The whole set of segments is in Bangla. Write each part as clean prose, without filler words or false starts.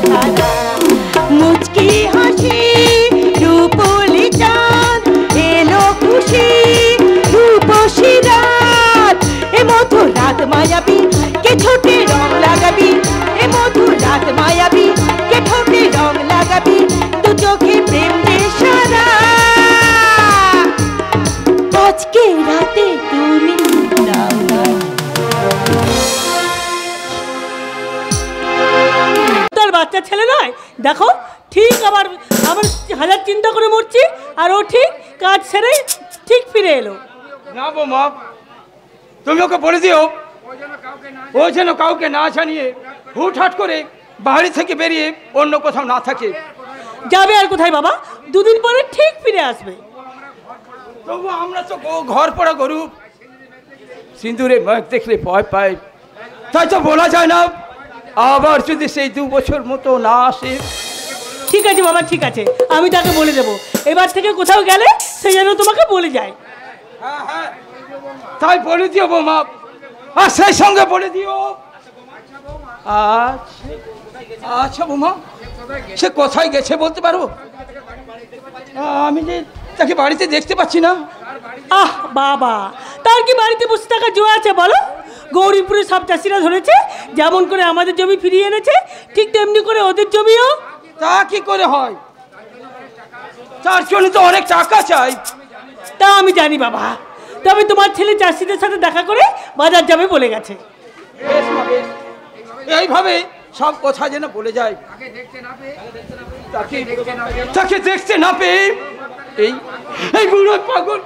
ছাড়া মুচকি হাসি রূপলি চাঁদ এলো খুশি রূপসী রাত এ মধুর রাত মায়াবী কে ঠোঁটে রং লাগাবি এ মধুর রাত মায়াবী কে ঠোঁটে রং লাগাবি দু চোখে প্রেম যে সারা আজকে রাতে তুমি দাও না তোর বাচ্চা ছেলে নয় দেখো ঠিক আবার হাজার চিন্তা করে মরছি আর ও ঠিক কাজ সেরে ঠিক ফিরে এলো না বৌমা তুমি ওকে বলে দিও ও যেন কাউকে না জানিয়ে হুটহাট করে বাড়ি থেকে বেরিয়ে অন্য কোথাও না থাকে। যাবে আর কোথায় বাবা দুদিন পরে ঠিক ফিরে আসবে। তবু আমরা তো ঘর পড়া গরু সিঁদুরে মুখ দেখলে ভয় পাই তাই তো বলা যায় না আবার যদি সেই 2 বছর মতো না আসে। ঠিক আছে বাবা ঠিক আছে আমি তাকে বলে দেবো এবার থেকে কোথাও গেলে সে যেন তোমাকে বলে যায়। হ্যাঁ হ্যাঁ তাই বলে দিও বৌমা আর সেই সঙ্গে বলে দিও আচ্ছা বৌমা সে কোথায় গেছে বলতে পারো? আমি যে তাকে বাড়িতে দেখতে পাচ্ছি না। আহ বাবা তার কি বাড়িতে বসে থাকা জো আছে বলো? গৌরীপুরের সব চাষিরা ধরেছে যেমন করে আমাদের জমি ফিরিয়ে এনেছে ঠিক তেমনি করে ওদের জমিও। তা কি করে হয়? তার জন্য তো অনেক টাকা চাই। তা আমি জানি বাবা তবে তোমার ছেলে চাষিদের সাথে দেখা করে বাজার যাবে বলে গেছে। এইভাবে সব কথা যেন বলে যায় তাকে দেখতে না পেয়ে এই বুড়ো পাগল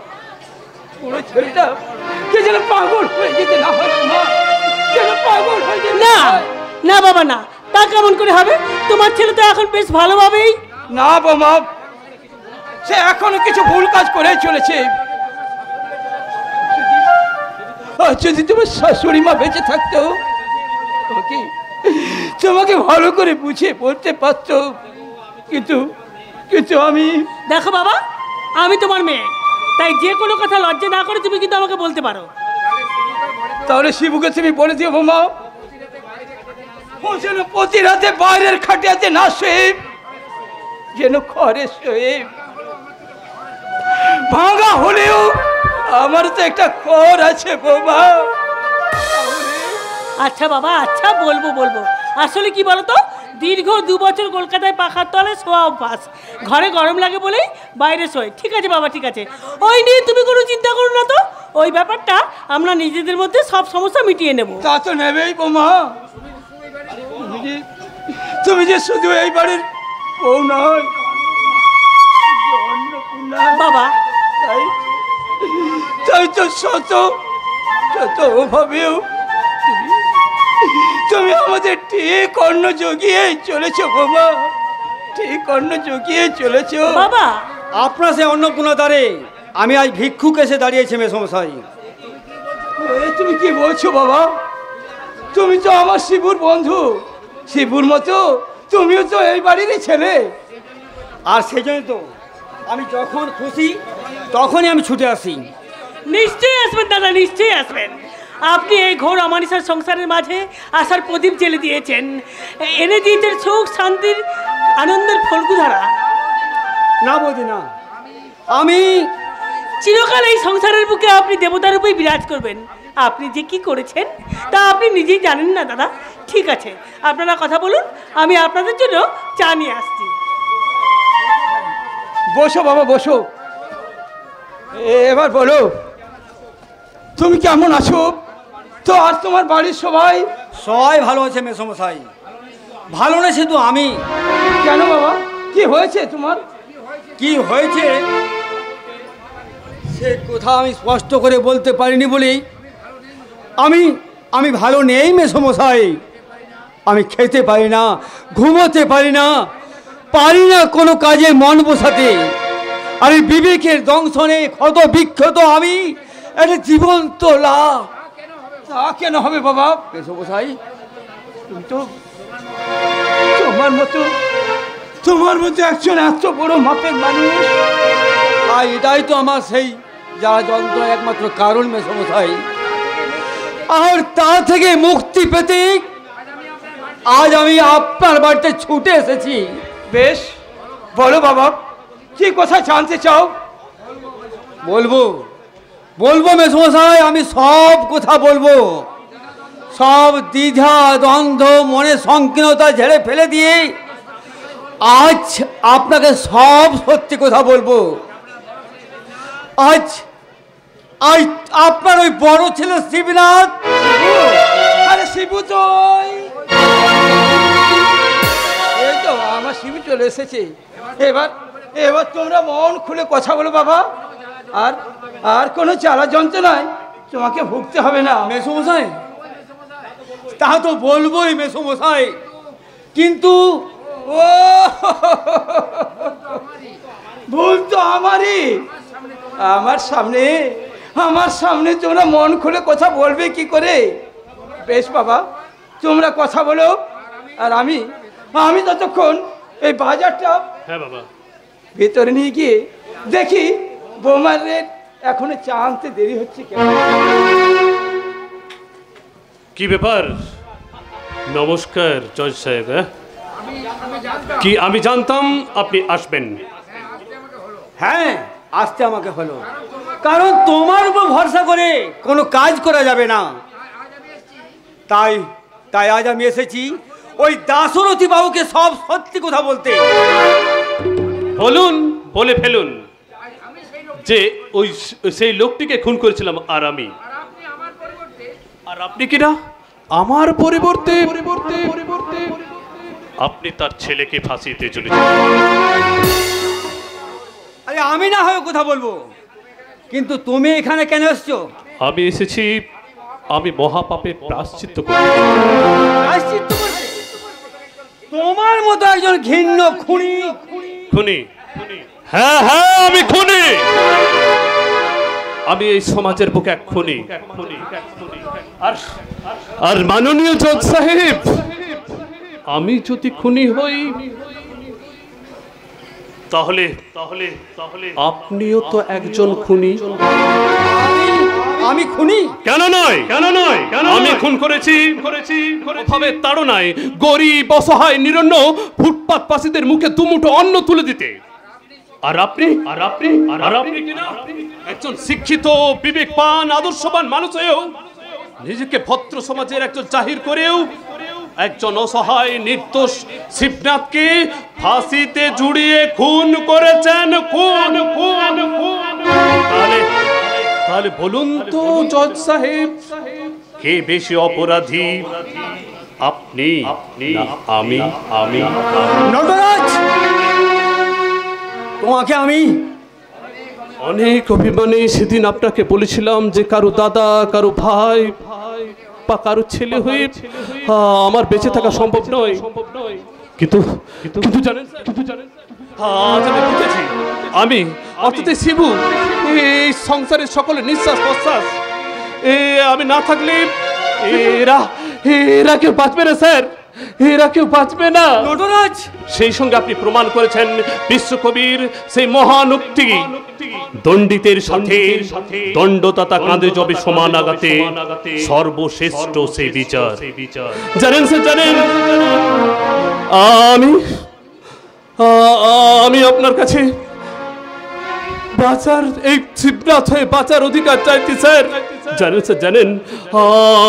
বুড়ো ছেলেটা কে যেন পাগল হয়ে যেতে না হয় যেন পাগল হয়ে যেতে না না বাবা না তা কেমন করে হবে? তোমার ছেলে তো এখন বেশ ভালোভাবেই। না বাবা সে এখনো কিছু ভুল কাজ করে চলেছে। যদি তোমার শাশুড়ি মা বেঁচে থাকতো তোমাকে ভালো করে বুঝিয়ে বলতে পারতো কিন্তু কিন্তু আমি দেখো বাবা আমি তোমার মেয়ে তাই যে কোনো কথা লজ্জা না করে তুমি কিন্তু আমাকে বলতে পারো। তাহলে শিবুকে তুমি বলে দিও বৌমা ও যেন প্রতি রাতে বাইরের খাটিয়াতে না শুয়ে যেন ঘরে শুয়ে ভাঙা হলেও আমার তো একটা ঘর আছে বৌমা। আচ্ছা বাবা আচ্ছা বলবো বলবো আসলে কি বলতো দীর্ঘ 2 বছর কলকাতায় পাখার তলে শোয়া অভ্যাস ঘরে গরম লাগে বলেই বাইরে শোয়। ঠিক আছে বাবা ঠিক আছে ওই নিয়ে তুমি কোনো চিন্তা করো না তো ওই ব্যাপারটা আমরা নিজেদের মধ্যে সব সমস্যা মিটিয়ে নেব। তা তো নেবেই বৌমা তুমি যে শুধু এই বাড়ির বউ নয় বাবা তাই তো শত শত ভাবেও তুমি আমাদের ঠিক অন্ন জগিয়ে চলেছো বাবা ঠিক অন্ন জগিয়ে চলেছো বাবা। আপনার সে অন্নপূর্ণা দ্বারে আমি আজ ভিক্ষুক এসে দাঁড়িয়েছি মেসমশাই। তুমি কি বলছো বাবা? তুমি তো আমার শিবুর বন্ধু শিবুর মতো তুমিও তো এই বাড়িরই ছেলে আর সেই জন্য তো আমি যখন খুশি তখনই আমি ছুটে আসি। নিশ্চয়ই আসবেন দাদা নিশ্চয়ই আসবেন। আপনি এই ঘোর অমানিসার সংসারের মাঝে আসার প্রদীপ জ্বেলে দিয়েছেন এনে দিয়েছেন সুখ শান্তির আনন্দের ফলকুধারা। না বৌদি না আমি চিরকাল এই সংসারের বুকে আপনি দেবতার রূপেই বিরাজ করবেন। আপনি যে কি করেছেন তা আপনি নিজেই জানেন না দাদা। ঠিক আছে আপনারা কথা বলুন আমি আপনাদের জন্য চা নিয়ে আসছি। বসো বাবা বসো এবার বলো তুমি কেমন আছো? তো আর তোমার বাড়ির সবাই সবাই ভালো আছে মেসমশাই ভালো না শুধু আমি। কেন বাবা কি হয়েছে তোমার? কি হয়েছে সে কথা আমি স্পষ্ট করে বলতে পারিনি বলেই আমি ভালো নেই মেসমশাই। আমি খেতে পারি না ঘুমোতে পারি না কোনো কাজে মন বসাতে। আর এই বিবেকের দংশনে ক্ষত বিক্ষত আমি একটা জীবন্ত লাভ। তা কেন হবে বাবা মেসমশাই? তুমি তো তোমার মতো একজন এত বড় মাপের মানুষ আর এটাই তো আমার সেই যারা যন্ত্রণার একমাত্র কারণ মেসমশাই। আর তা থেকে মুক্তি পেতে আজ আমি আপনার বাড়িতে ছুটে এসেছি। বেশ, বলো বাবা, কি কথা জানতে চাও? বলবো বলবো মেসমশাই, আমি সব কথা বলবো। সব দ্বিধা দ্বন্দ্ব মনে সংকীর্ণতা ঝেড়ে ফেলে দিয়ে আজ আপনাকে সব সত্যি কথা বলবো। আজ আজ আপনার ওই বড় ছেলে শিবনাথ, আরে শিবু তো এই তো আমার শিবু চলে এসেছে। এবার এবার তোমরা মন খুলে কথা বলো বাবা। আর আর কোনো জ্বালা যন্ত্রণায় তোমাকে ভুগতে হবে না। মেসমশাই, তা তো বলবোই মেসমশাই, কিন্তু ও ভুল তো আমারই। আমার সামনে তোমরা মন খুলে কথা বলবে কি করে? বেশ বাবা, তোমরা কথা বলো, আর আমি ততক্ষণ এই বাজারটা ভেতরে নিয়ে গিয়ে দেখি বৌমার এখনো চা আনতে দেরি হচ্ছে কেন। কি ব্যাপার? নমস্কার জজ সাহেব। কি আমি জানতাম আপনি আসবেন? হ্যাঁ, আসতে আমাকে হলো, কারণ তোমার উপর ভরসা করে কোনো কাজ করা যাবে না। তাই তাই আজ আমি এসেছি ওই দাশরথী বাবুকে সব সত্যি কথা বলতে। বলুন, বলে ফেলুন যে ওই সেই লোকটিকে খুন করেছিলাম আর আমি। আর আপনি কিনা আমার পরিবর্তে আপনি তার ছেলেকে ফাঁসিতে চলেছেন। আরে আমি না হয় কথা বলবো, কিন্তু তুমি এখানে কেন এসছো? আমি এসেছি, আমি মহাপাপের প্রায়শ্চিত্ত করতে। প্রায়শ্চিত্ত করতে? তোমার মতো একজন ঘৃণ্য খুনি। খুনি? হ্যাঁ হ্যাঁ, আমি খুনি। আমি এই সমাজের বুকে এক খুনি। আর মাননীয় জজ সাহেব, আমি যদি খুনি হই তাহলে তাহলে তাহলে আপনিও তো একজন খুনি। আমি খুনি? কেন নয়, কেন নয়, আমি খুন করেছি ভাবে তাড়নায় গরিব অসহায় নিরন্ন ফুটপাতবাসীদের মুখে দুমুঠো অন্ন তুলে দিতে। আর আপনি কিনা একজন শিক্ষিত বিবেকবান আদর্শবান মানুষ হয়েও নিজেকে ভদ্র সমাজের একজন জাহির করেও একজন অসহায় নির্দোষ শিবনাথকে ফাঁসিতে জুড়িয়ে খুন করেছেন। খুন খুন খুন তাহলে বলুন তো জজ সাহেব, কে বেশি অপরাধী, আপনি না আমি? নটরাজ, তোমাকে আমি অনেক অভিমানে সেদিন আপনাকে বলেছিলাম যে কারো দাদা, কারো ভাই বা কারো ছেলে হয়ে আমার বেঁচে থাকা সম্ভব নয়। কিন্তু জানেন আজ আমি বুঝেছি, আমি অর্থাৎ শিবু এই সংসারের সকলের নিঃশ্বাস প্রশ্বাস। আমি না থাকলে এরা কেউ বাঁচবে না স্যার, এরা কেউ বাঁচবে না। নটরাজ, সেই সঙ্গে আপনি প্রমাণ করেছেন বিশ্বকবির সেই মহান উক্তি, দণ্ডিতের সাথে দণ্ডদাতা কাঁধে যবে সমান আঘাতে সর্বশ্রেষ্ঠ সেই বিচার। জানেন স্যার, জানেন আমি আপনার কাছে বাঁচার, এই শিবনাথ হয়ে বাঁচার অধিকার চাইছি স্যার। জানেন স্যার, জানেন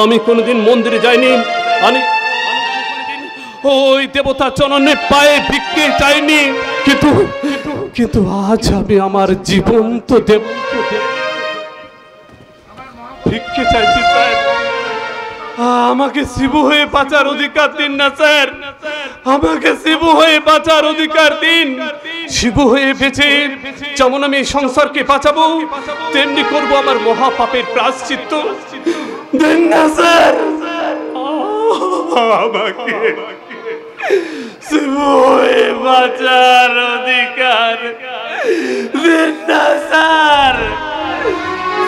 আমি কোনোদিন মন্দিরে যাইনি, আমি ওই দেবতার চরণে পায়ে ভিক্ষে চাইনি, কিন্তু আজ আমি আমার জীবন্ত ভিক্ষে চাইছি স্যার। আমাকে শিবু হয়ে বাঁচার অধিকার দিন না স্যার, আমাকে শিবু হয়ে বাঁচার অধিকার দিন। শিবু হয়ে বেঁচে যেমন আমি এই সংসারকে বাঁচাবো, তেমনি করব আমার মহাপাপের প্রায়শ্চিত্ত। দেন না স্যার, আমাকে শিবু হয়ে বাঁচার অধিকার দেন না স্যার,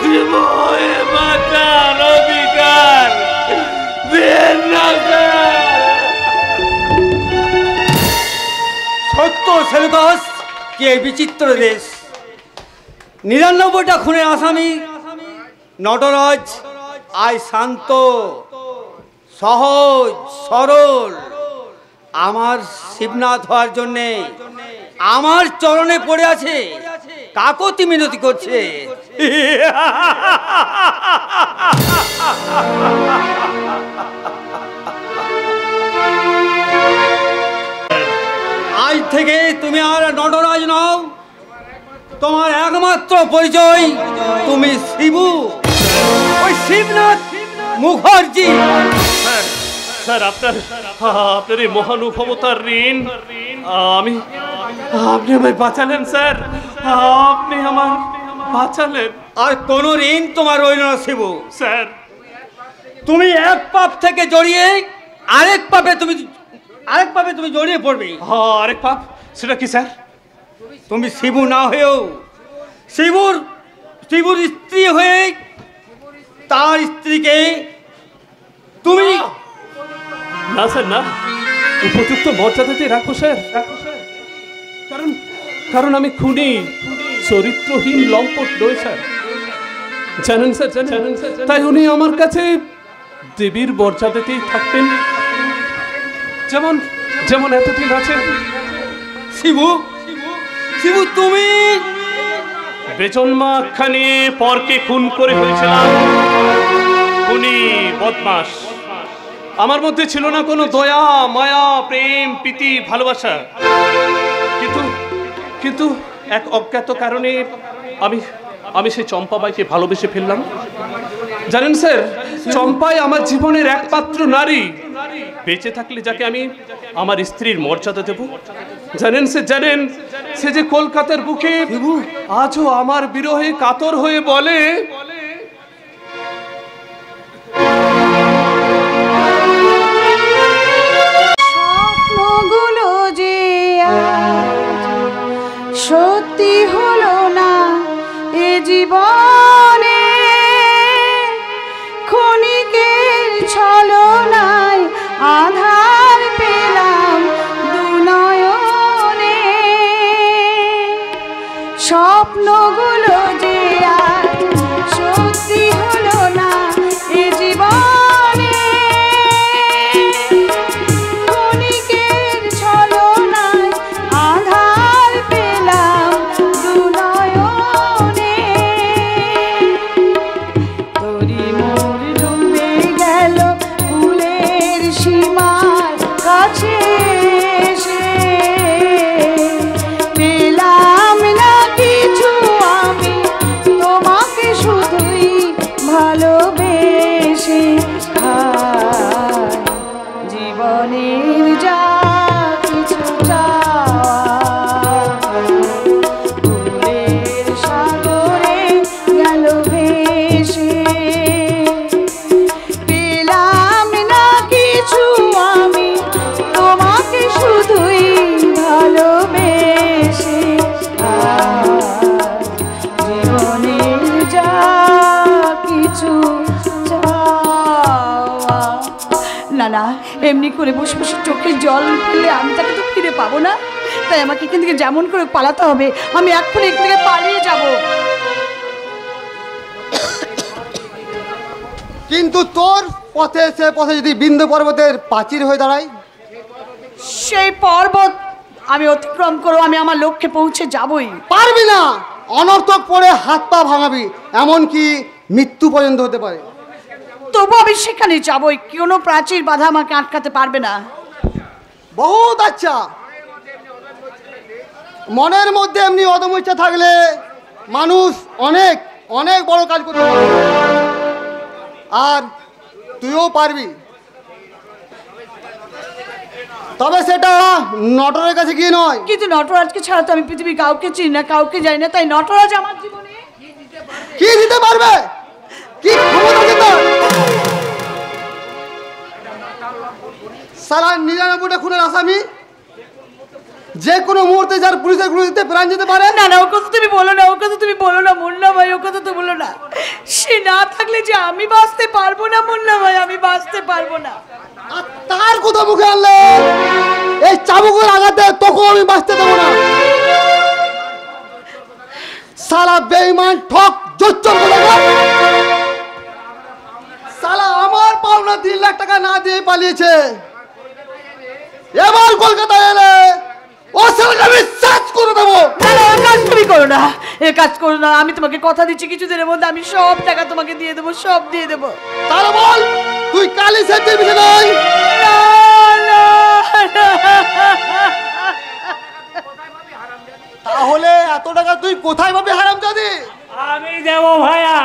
শিবু হয়ে বাঁচার অধিকার দেন না স্যার। সত্য সেলুকাস কি এই বিচিত্র দেশ! ৯৯টা খুনের আসামি নটরাজ আজ শান্ত, সহজ, সরল, আমার শিবনাথ হওয়ার জন্যে আমার চরণে পড়ে আছে, কাকতি মিনতি করছে। আজ থেকে তুমি আর নটরাজ নও, তোমার একমাত্র পরিচয় তুমি শিবু, ওই শিবনাথ মুখার্জি। স্যার আপনার এই মহানুভবতার ঋণ আপনি আমায় বাঁচালেন স্যার, আপনি আমার বাঁচালেন। আর কোন ঋণ তোমার রইল না শিবু। স্যার তুমি এক পাপ থেকে জড়িয়ে আরেক পাপে তুমি জড়িয়ে পড়বে। আরেক পাপ? সেটা কি স্যার? তুমি শিবু না হয়েও শিবুর স্ত্রী হয়ে তার স্ত্রীকে তুমি না স্যার না, উপযুক্ত মর্যাদাতে রাখো স্যার, কারণ আমি খুনি, চরিত্রহীন লম্পট নই স্যার। জানেন স্যার, তাই উনি আমার কাছে দেবীর মর্যাদাতেই থাকতেন, যেমন এতদিন আছেন। শিবু তুমি বেজন্মা আখ্যা নিয়ে পরকে খুন করে ফেলেছিলাম, খুনি বদমাস। আমার মধ্যে ছিল না কোনো দয়া, মায়া, প্রেম, প্রীতি, ভালোবাসা, কিন্তু এক অজ্ঞাত কারণে আমি সেই চম্পাবাইকে ভালোবেসে ফেললাম। জানেন স্যার, চম্পাই আমার জীবনের একমাত্র নারী, বেঁচে থাকলে যাকে আমি আমার স্ত্রীর মর্যাদা দেব। জানেন সে যে কলকাতার বুকে আজও আমার বিরহে কাতর হয়ে বলে, স্বপ্নগুলো যে সত্যি হলো না এ জীবনে, ক্ষণিকের ছলনায় আধার পেলাম দুনয়নে। স্বপ্নগুলো যে আজ সত্যি হলো না এ জীবনে, ক্ষণিকের ছলনায় আধার পেলাম দুনয়নে। তরি মোর ডুবে গেল ফুলের সীমার কাছে এসে, পেলাম না কিছু আমি তোমাকে শুধুই ভালোবেসে। জীবনের যা কিছু চাওয়া ফুলের সাগরে গেল ভেসে, পেলাম না কিছু আমি তোমাকে শুধুই ভালোবেসে। জীবনের যা কিছু চাওয়া। না, এমনি করে বসে বসে চোখে জল ফেলে আমি তাকে তো ফিরে পাবো না, তাই আমাকে এখান থেকে যেমন করে পালাতে হবে। আমি এক্ষুনি এখান থেকে পালিয়ে যাব। কিন্তু তোর সে পথে যদি বিন্দু পর্বতের প্রাচীর হয়ে দাঁড়ায়, সেই পর্বত আমি অতিক্রম করবো, আমি আমার লক্ষ্যে পৌঁছে যাবই। পারবি না, অনর্থক পড়ে হাত পা ভাঙাবি, এমনকি মৃত্যু পর্যন্ত হতে পারে। তবু আমি সেখানে যাবই, কোনো প্রাচীর বাধা আমাকে আটকাতে পারবে না। বহুত আচ্ছা, মনের মধ্যে এমনি অদম ইচ্ছা থাকলে মানুষ অনেক অনেক বড় কাজ করতে পারে, আর তুইও পারবি। তবে সেটা নটরের কাছে গিয়ে নয়। কিন্তু নটরাজকে ছাড়া তো আমি পৃথিবীর কাউকে চিনি না, কাউকে জানি না, তাই নটরাজ আমার জীবনে কি দিতে পারবে, কি ক্ষমতা দিতে? সারা 99টা খুনের আসামি, যে কোনো মুহূর্তে যার পুলিশের গুলিতে প্রাণ যেতে পারে। না, ও কথা তুমি বলো না, ও কথা তুমি বলো না মুন্না ভাই, ও কথা তো বলো না। সে না থাকলে যে আমি বাঁচতে পারবো না মুন্না ভাই, আমি বাঁচতে পারবো না। আর তার কথা মুখে আনলে এই চাবুকের আঘাতে তোকে আমি বাঁচতে দেবো না। সালা বেঈমান ঠক জোচ্চর বলে সালা আমার পাওনা 3 লাখ টাকা না দিয়ে পালিয়েছে। এবার কলকাতায় এলে ও ছেলেকে আমি সার্চ করে দেবো। কাজ তুমি করো না, এ কাজ করো না। আমি তোমাকে কথা দিচ্ছি কিছুদিনের মধ্যে আমি সব টাকা তোমাকে দিয়ে দেবো, সব দিয়ে দেবো। তাহলে বল তুই কালি সেজে মিশে নাই? তাহলে এত টাকা তুই কোথায় পাবি হারামজাদি? আমি দেবো ভাইয়া।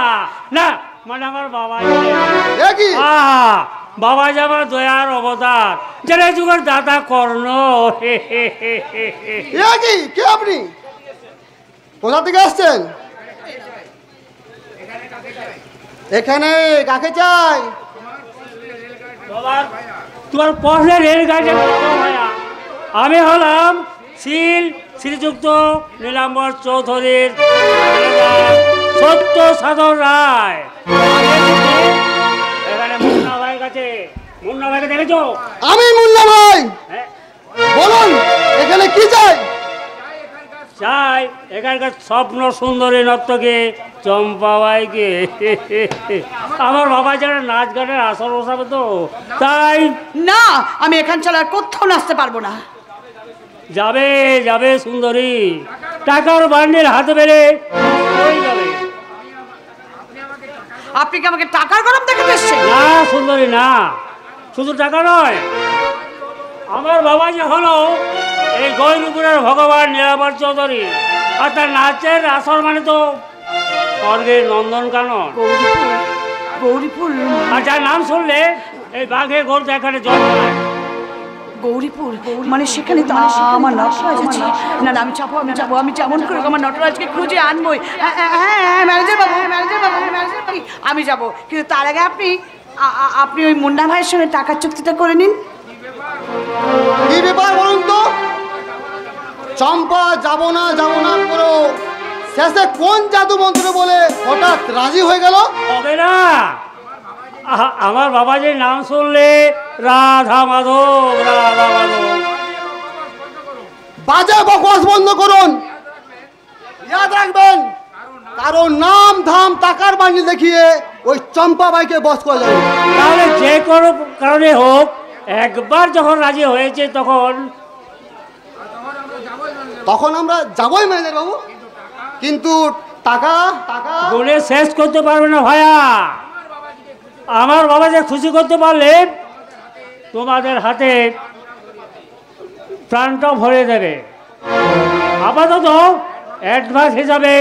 না মানে আমার বাবা কি বাবা যে আমার দয়ার অবতার, যারা যুগের দাদা কর্ণ। কি কে আপনি? কোথা থেকে আসছেন? এখানে কাকে চাই? তোমার পথে রেলগাড়ি ভাইয়া। আমি হলাম শ্রীযুক্ত নীলাম্বর চৌধুরীর সত্য সাধন রায়। এখানে মুন্না ভাইয়ের কাছে। মুন্না ভাইকে দেখেছো? আমি মুন্না ভাই। বলুন এখানে কি চাই? চাই এখানকার স্বপ্ন সুন্দরী নর্তকে চম্পা ভাইকে। আমার বাবা যারা নাচ গানের আসর বসাবে তো তাই। না আমি এখান ছাড়া আর কোথাও নাচতে পারবো না। যাবে যাবে সুন্দরী, টাকার বান্ডিল হাতে পেলে যাবে। আপনি কি আমাকে টাকার গরম দেখাতে এসেছেন? না সুন্দরী না, শুধু টাকা নয়, আমার বাবা যে হলো এই গৌরীপুরের ভগবান নীলাম্বর চৌধুরী, আর তার নাচের আসর মানে তো স্বর্গের নন্দনকানন। গৌরীপুর আর যার নাম শুনলে এই বাঘে গরু এখানে জন্ম নেয়। গৌরীপুর মানে সেখানে তো আমার নটরাজ আছে। না না আমি যাবো, আমি যেমন করে আমার নটরাজকে খুঁজে আনবোই। হ্যাঁ ম্যানেজার বাবু, আমি যাবো, কিন্তু তার আগে আপনি ওই মুন্না ভাইয়ের সঙ্গে টাকার চুক্তিটা করে নিন। কি ব্যাপার বলুন তো? চম্পা যাবো না করো, শেষে কোন জাদু মন্ত্র বলে হঠাৎ রাজি হয়ে গেল? হবে না, আমার বাবা যে নাম শুনলে রাধা মাধব রাধা মাধব। বাজে বকওয়াস বন্ধ করুন। ইয়াদ রাখবেন, কারণ নাম ধাম টাকার বান্ডিল দেখিয়ে ওই চম্পা বাইকে বস করা যাবে। তাহলে যে কোনো কারণে হোক, একবার যখন রাজি হয়েছে তখন আমরা যাবোই ম্যানেজার বাবু, কিন্তু টাকা গুনে শেষ করতে পারবে না ভাইয়া। আমার বাবা যে খুশি করতে পারলে তোমাদের হাতে প্রাণটা ভরে দেবে। আপাতত অ্যাডভান্স হিসাবে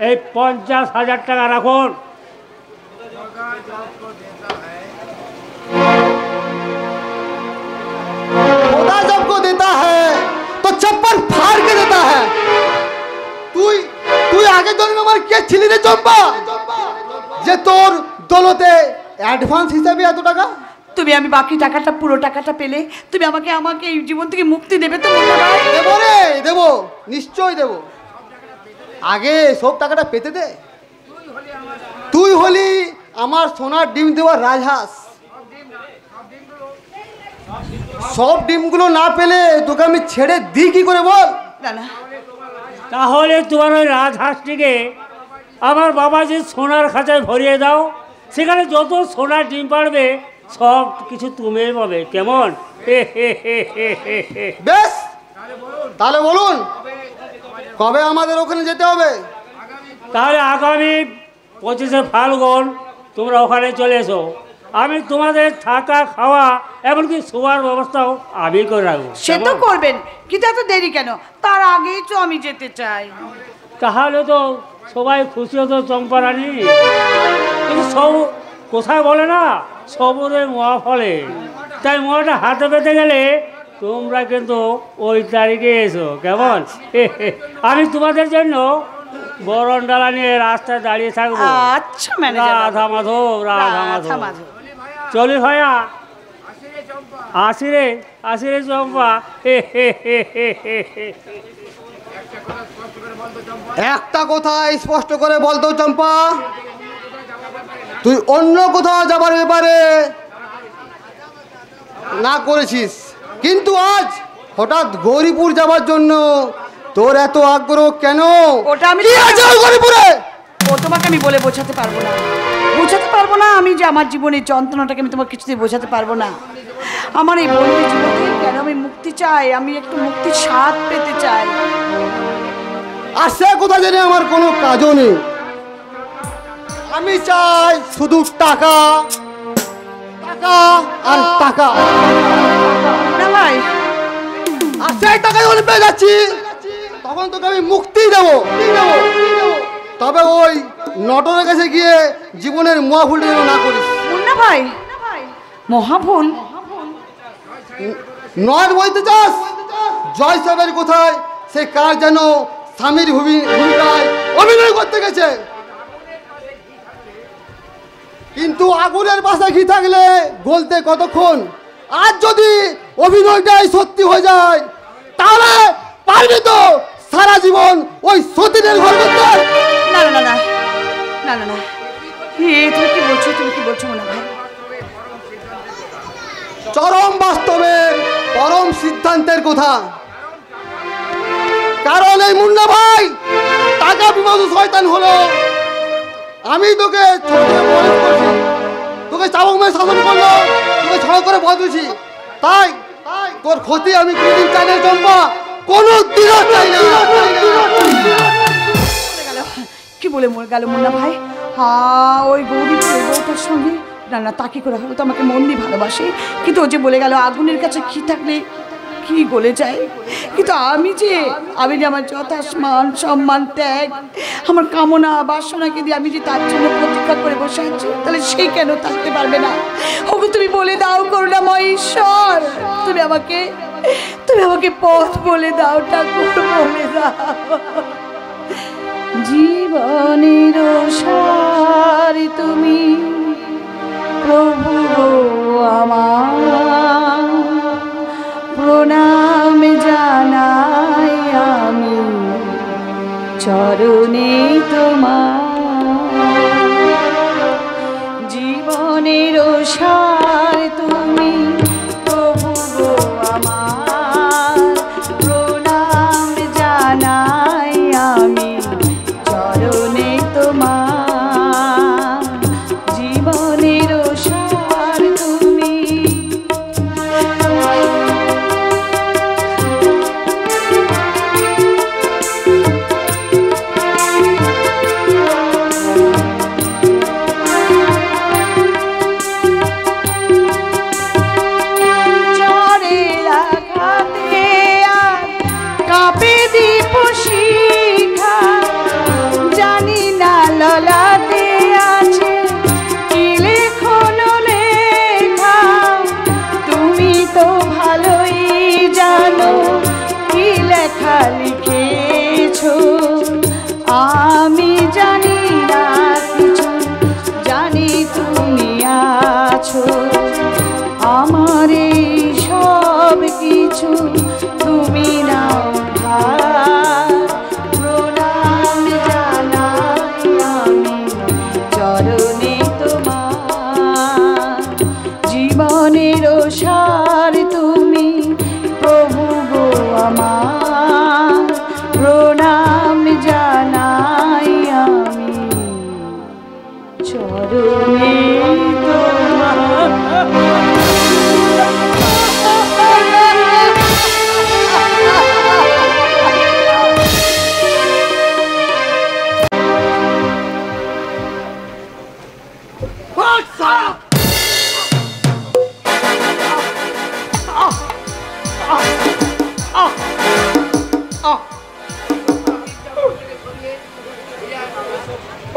এই 50,000 টাকা রাখুন। खुदा जब को देता है तो चप्पल फाड़ के देता है। তুই আগে জন্মে আমার কে ছিলি রে চম্পা, যে তোর দৌলতে অ্যাডভান্স হিসাবে এত টাকা? আমি বাকি টাকাটা, পুরো টাকাটা পেলে তুমি আমাকে এই জীবন থেকে মুক্তি দেবে তো? দেবো রে, দেবো, নিশ্চয় দেবো। আগে সব টাকাটা পেতে দে। তুই হলি আমার সোনার ডিম দেওয়ার রাজহাঁস। সব ডিমগুলো না পেলে তোকে আমি ছেড়ে দিই কি করে বল? না তাহলে তোমার ওই রাজহাঁসটিকে আমার বাবা যে সোনার খাঁচায় ভরিয়ে দাও, সেখানে যত সোনার ডিম পারবে সব কিছু তুমি পাবে। কেমন? বেশ, তাহলে বলুন কবে আমাদের ওখানে যেতে হবে? তাহলে আগামী 25শে ফাল্গুন তোমরা ওখানে চলে এসো। আমি তোমাদের থাকা খাওয়া এমনকি শোয়ার ব্যবস্থাও আমি করে রাখবো। সে তো করবেন, কিন্তু এত দেরি কেন? তার আগেই তো আমি যেতে চাই। তাহলে তো সবাই খুশি হতো চম্পা রানী। কিন্তু সব কোথায় বলে না, সবরে মোয়া ফলে। তাই মোয়াটা হাতে পেতে গেলে তোমরা কিন্তু ওই তারিখে এসো। কেমন? আমি তোমাদের জন্য বরণ ডালা নিয়ে রাস্তায় দাঁড়িয়ে থাকবো। আচ্ছা ম্যানেজার, রাধা মাধব রাধা মাধব। চলি ভাইয়া, আসি রে চম্পা। একটা কথা স্পষ্ট করে বলতো চম্পা, তুই অন্য কোথাও যাবার ব্যাপারে না করেছিস, কিন্তু আজ হঠাৎ গৌরীপুর যাবার জন্য তোর এত আগ্রহ কেন? ওটা আমি গৌরীপুরে ও তোমাকে আমি বলে বোঝাতে পারবো না। আমি যে আমার জীবনের যন্ত্রণাটাকে আমি তোমার কিছুতেই বোঝাতে পারবো না। আমার এই বন্দি জীবনে কেন আমি মুক্তি চাই, আমি একটু মুক্তির স্বাদ পেতে চাই। আর সে কোথা জানি আমার কোনো কাজও নেই। আমি চাই শুধু টাকা, টাকা আর টাকা। না ভাই, আর সেই টাকা যখন পেয়ে যাচ্ছি তখন তোকে আমি মুক্তি দেবো। তবে ওই নটনের কাছে গিয়ে জীবনের মহাভুল যেন না করিস। মুন্না ভাই, মহাভুল নয় বলতে চাস? জয় সাহেবের কোথায় সে কার যেন স্বামীর ভূমিকায় অভিনয় করতে গেছে, কিন্তু আগুনের বাসা ঘি থাকলে গলতে কতক্ষণ। আর যদি অভিনয়টাই সত্যি হয়ে যায় তাহলে পারবি তো সারা জীবন ওই সতীনের ঘর করতে? না না না না না না না, তুমি কি বলছো, তুমি কি বলছো মুন্না ভাই? চরম বাস্তবের পরম সিদ্ধান্তের কথা। কারণ এই মুন্না ভাই টাকা বিবাদ শয়তান হলো। আমি তোকে ছোট করে করছি, তোকে চাবক মেয়ে শাসন করলো, তোকে ছড়া করে বদলেছি, তাই তোর ক্ষতি আমি কোনদিন চাই না চম্পা, কোনো দিনও চাই না। কি বলে মরে গেল মুন্না ভাই? হ্যাঁ, ওই গৌরী বউটার সঙ্গে না না তা কি করে হলো? তো আমাকে মন দিয়ে ভালোবাসে, কিন্তু ও যে বলে গেল আগুনের কাছে ঘি থাকলে কি গলে যায়। কিন্তু আমি যে আমার যথাসম্মান সম্মান ত্যাগ, আমার কামনা বাসনাকে দিয়ে আমি যে তার জন্য প্রতীক্ষা করে বসে আছি, তাহলে সে কেন থাকতে পারবে না? ওকে তুমি বলে দাও করুণাময় ঈশ্বর, তুমি আমাকে পথ বলে দাও, ঠাকুর বলে দাও। জীবনের সার তুমি প্রভু আমার, প্রণাম জানাই আমি চরণে তোমার। জীবনের সার তুমি প্রভু আমার, প্রণাম জানাই আমি চরণে তোমার। জীবনের সার তুমি। চরের আঘাতে আর কাঁপে দীপ শিখা, জানি না ললাটে আছে কি লেখনো লেখা। তুমি তো ভালোই জানো কি লেখা লিখেছো, আমি জানি না কিছু, জানি তুমি আছো। আমার এই সব কিছু তুমি নাও ভার, প্রণাম জানাই আমি চরণে তোমার। জীবনের সার তুমি প্রভু গো আমার, প্রণাম জানাই আমি চরণে তোমার।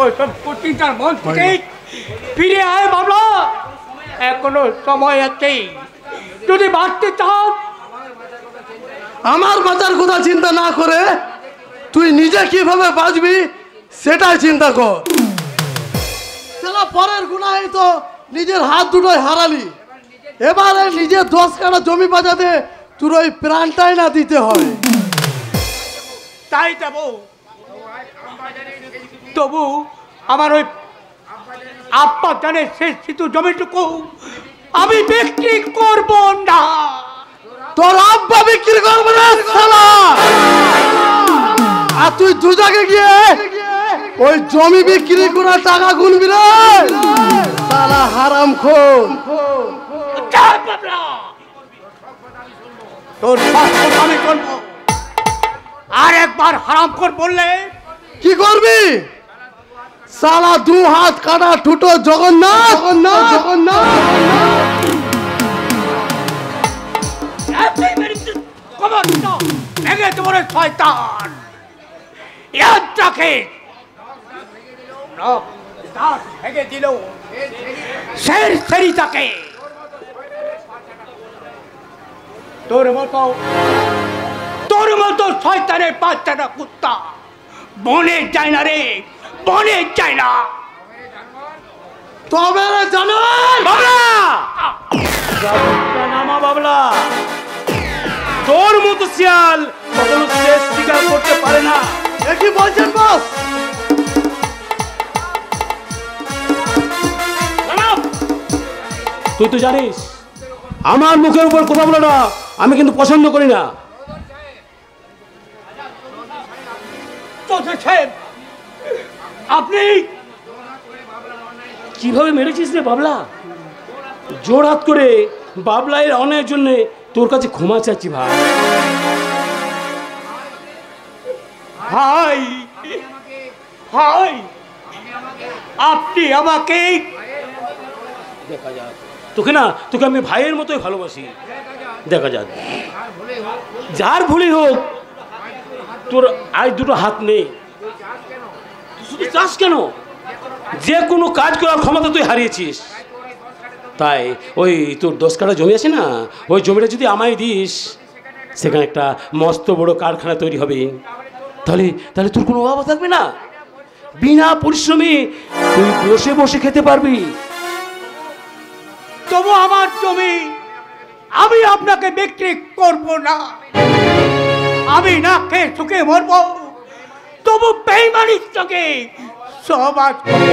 ওইসব কুচিন্তার মন থেকে ফিরে আয় বাবলা, এখনো সময় আছে। যদি বাঁচতে চাস, আমার বাঁচার কথা চিন্তা না করে তুই নিজে কিভাবে বাঁচবি সেটাই চিন্তা কর। সেটা পরের গুনাহে তো নিজের হাত দুটোই হারালি, এবারে নিজের 10 কাঠা জমি বাঁচাতে তোর ওই প্রাণটাই না দিতে হয়। তাই দেব, তবু আমার ওই আব্বা জানে শেষ সিতু জমিটুকু আমি বিক্রি করব না। তোর আব্বা বিক্রি করবে না শালা, আর তুই দু জায়গায় গিয়ে ওই জমি বিক্রি করে টাকা গুনবি রে শালা হারামখোর। তোর শাস্তি আমি করবো। আর একবার হারাম কর বললে কি করবি? সালা 2 হাত কাটা ঠুটো জগন্নাথ জগন্নাথ জগন্নাথ। কবরটা ভেঙে তোমার শয়তান ইয়াটাকে দাঁত ভেঙে দিল শের সেরিটাকে। তোর মতো শয়তানের বাচ্চাটা কুত্তা বনে যায় না রে, বনে যায় না। তবে রে জানার বাবলা নামা বাবলা, তোর মতো শিয়াল কখনো শেষ স্বীকার করতে পারে না। কি বলছেন বস? তুই তো জানিস আমার মুখের উপর কথা বলে না আমি কিন্তু পছন্দ করি না। আপনি কিভাবে মেরেছিস রে বাবলা? জোর হাত করে বাবলা এর অনেক জন্য তোর কাছে ক্ষমা চাচ্ছি ভাই। হাই হাই আপনি আমাকে দেখা যাক, তোকে না তোকে আমি ভাইয়ের মতোই ভালোবাসি। দেখা যাক, যার ভুলই হোক তোর আজ দুটো হাত নেই, শুধু চাস কেন? যে কোনো কাজ করার ক্ষমতা তুই হারিয়েছিস। তাই ওই তোর 10 কাঠা জমি আছে না, ওই জমিটা যদি আমায় দিস, সেখানে একটা মস্ত বড় কারখানা তৈরি হবে। তাহলে তাহলে তোর কোনো অভাব থাকবে না, বিনা পরিশ্রমে তুই বসে বসে খেতে পারবি। তবু আমার জমি আমি আপনাকে বিক্রি করব না। আমি না খেয়ে সুখে মরবো, তবু বেইমানির চোখে সমাজ করে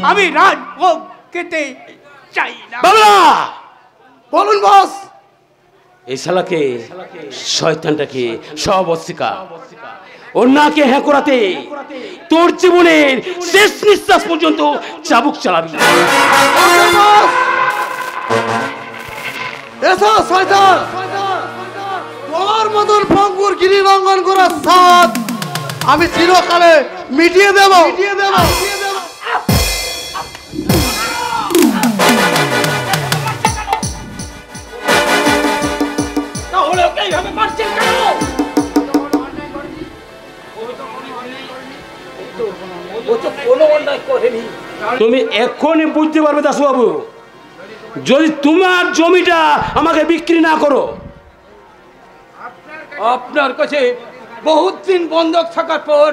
আমি রাজভোগ খেতে চাই না। বাবলা বলুন বস। এই শালাকে শয়তানটাকে সব অস্বীকার, ওর নাকে হ্যাঁ করাতে তোর জীবনের শেষ নিঃশ্বাস পর্যন্ত চাবুক চালাবি। এসো শয়তান, তোর মতন পঙ্গুর গিরি লঙ্ঘন করার সাথ আমি চিরকালে মিটিয়ে দেব। তাহলে ওকে এইভাবে মারছেন কেন? ও তো কোনো অন্যায় করেনি। তুমি এক্ষুনি বুঝতে পারবে দাসবাবু, যদি তোমার জমিটা আমাকে বিক্রি না করো। আপনার কাছে বহুত দিন বন্ধক থাকার পর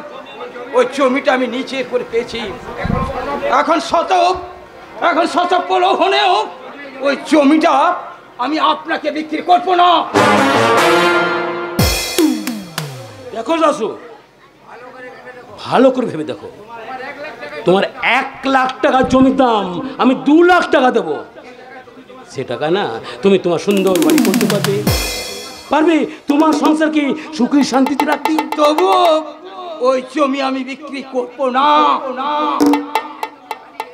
ওই জমিটা আমি নিচে করে পেয়েছি। এখন শত প্রলোভনেও ওই জমিটা আমি আপনাকে বিক্রি করবো না। দেখো দাসু, ভালো করে ভেবে দেখো, তোমার 1 লাখ টাকার জমির দাম আমি 2 লাখ টাকা দেবো। সে টাকা না তুমি তোমার সুন্দর বাড়ি করতে পারবে, তোমার সংসারকে সুখী শান্তিতে রাখতে। তবু ওই জমি আমি বিক্রি করব না।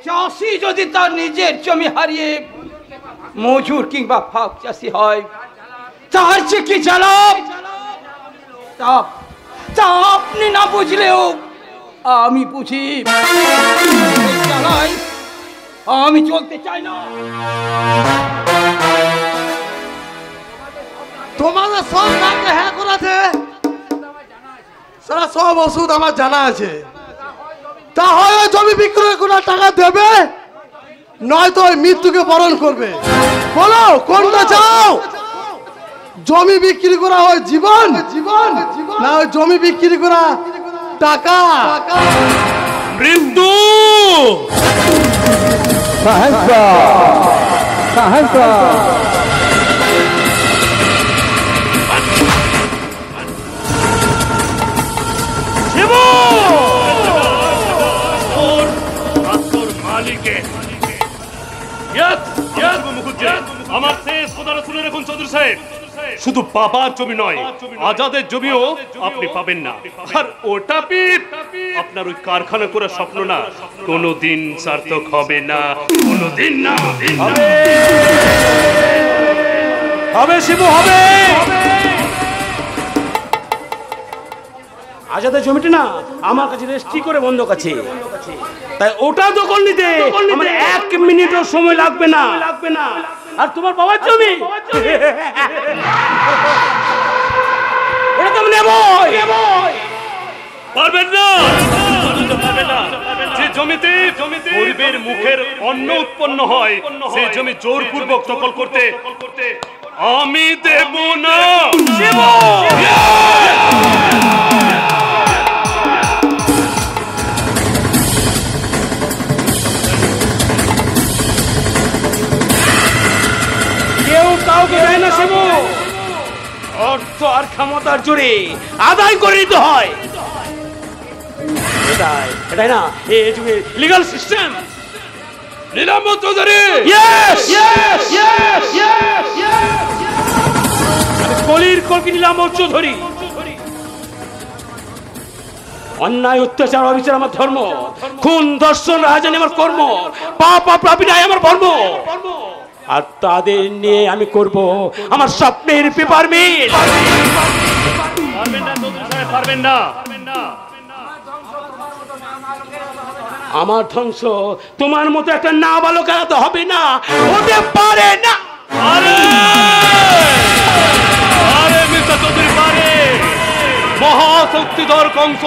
চাষি যদি তার নিজের জমি হারিয়ে মজুর কিংবা ফাঁক চাষি হয়, তার চেয়ে কি জ্বালা তা আপনি না বুঝলেও আমি বুঝি। এই জ্বালায় আমি চলতে চাই না। তোমাদের সব নামে হ্যাঁ করাছে, সারা সব ওষুধ আমার জানা আছে। তা হয় ওই জমি বিক্রয় করে টাকা দেবে, নয়তো ওই মৃত্যুকে বরণ করবে। বলো কোনটা চাও? জমি বিক্রি করা হয় জীবন, না ওই জমি বিক্রি করা টাকা? মৃত্যু আমার শেষ কথাটা শুনে রাখুন চৌধুরী সাহেব, শুধু বাবার জমি নয়, আজাদের জমিও আপনি পাবেন না। আর ওটা আপনার ওই কারখানা করার স্বপ্ন না, কোনোদিন সার্থক হবে না, কোনোদিন না। হবে শিবু, হবে। আজাদের জমিটা না আমার কাছে রেজিস্ট্রি করে বন্ধক আছে, তাই ওটা দখল নিতে আমার 1 মিনিটও সময় লাগবে না। আর তোমার বাবার জমি ওটা তো নেবই। পারবেন না, যে জমিতে গরিবের মুখের অন্ন উৎপন্ন হয় সেই জমি জোরপূর্বক দখল করতে আমি দেব না। কেউ কাউকে দেয় না শিবু, অর্থ আর ক্ষমতার জোরে আদায় করে নিতে হয়। এটাই না এই যুগের লিগ্যাল সিস্টেম। নিলাম চৌধুরী, কলির কলকি নিলাম চৌধুরী। অন্যায় অত্যাচার অবিচার আমার ধর্ম, খুন ধর্ষণ রাজধানী আমার কর্ম, পাপ প্রাপী নাই আমার ধর্ম। আর তাদের নিয়ে আমি করব আমার স্বপ্নের পেপার মিল। পারবেন না চৌধুরী সাহেব, পারবেন না। আমার ধ্বংস তোমার মতো একটা নাবালক এড়াতে হবে না, হতে পারে না। আরে মিস্টার চৌধুরী পারে। মহাশক্তিধর কংস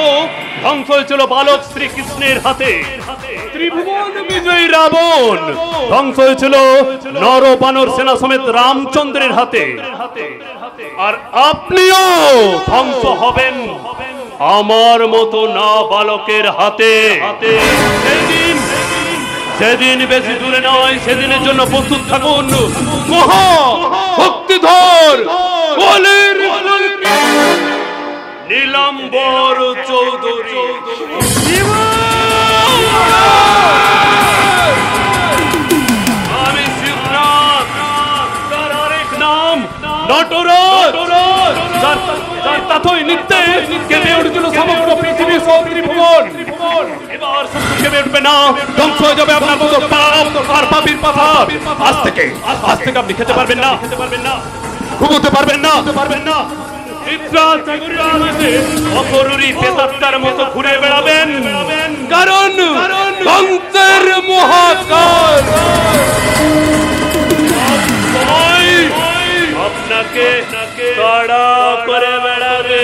ধ্বংস হয়েছিল বালক শ্রীকৃষ্ণের হাতে। ত্রিভুবন বিজয়ী রাবণ ধ্বংস হয়েছিল নর বানর সেনা সমেত রামচন্দ্রের হাতে। আর আপনিও ধ্বংস হবেন আমার মতো না বালকের হাতে। সেদিন বেশি দূরে নয়, সেদিনের জন্য প্রস্তুত থাকুন। মহা শক্তিধর কলির নীলাম্বর চৌধুরী। আমি শিবনাথ, তার আরেক নাম নটরাজ। যার তাতই নিত্যে কেঁপে উঠেছিল সমগ্র পৃথিবী ত্রিভুবন। এবার শুধু কেঁপে উঠবে না, ধ্বংস হয়ে যাবে আপনার মতো পাপ আর পাপীর পাথা। আজ থেকে আপনি খেতে পারবেন না, ঘুমোতে পারবেন না। অপরুরি প্রেতাত্মার মতো ঘুরে বেড়াবেন, কারণ ধ্বংসের মহাকাল আপনাকে তাড়া করে বেড়াবে।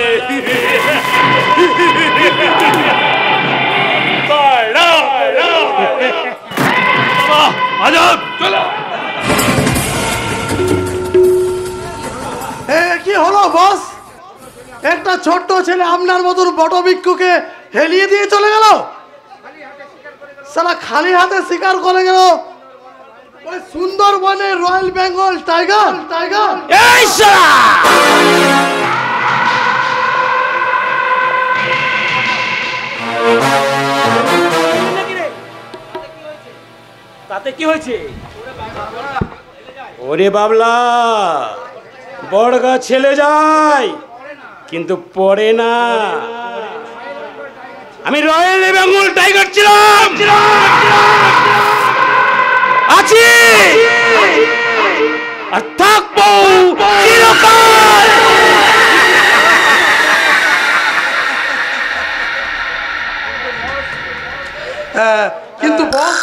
আজাদ চলো। কি হলো বস? একটা ছোট্ট ছেলে আপনার মতন বটবৃক্ষকে হেলিয়ে দিয়ে চলে গেল। সারা খালি হাতে শিকার করে গেল ওই সুন্দরবনের রয়্যাল বেঙ্গল টাইগার। এই শালা তাতে কি হয়েছে? ওরে বাবলা, বড়গা ছেলে যায় কিন্তু পড়ে না। আমি রয়্যাল বেঙ্গল টাইগার ছিলাম, আছি আর থাকবো চিরকাল। কিন্তু বস,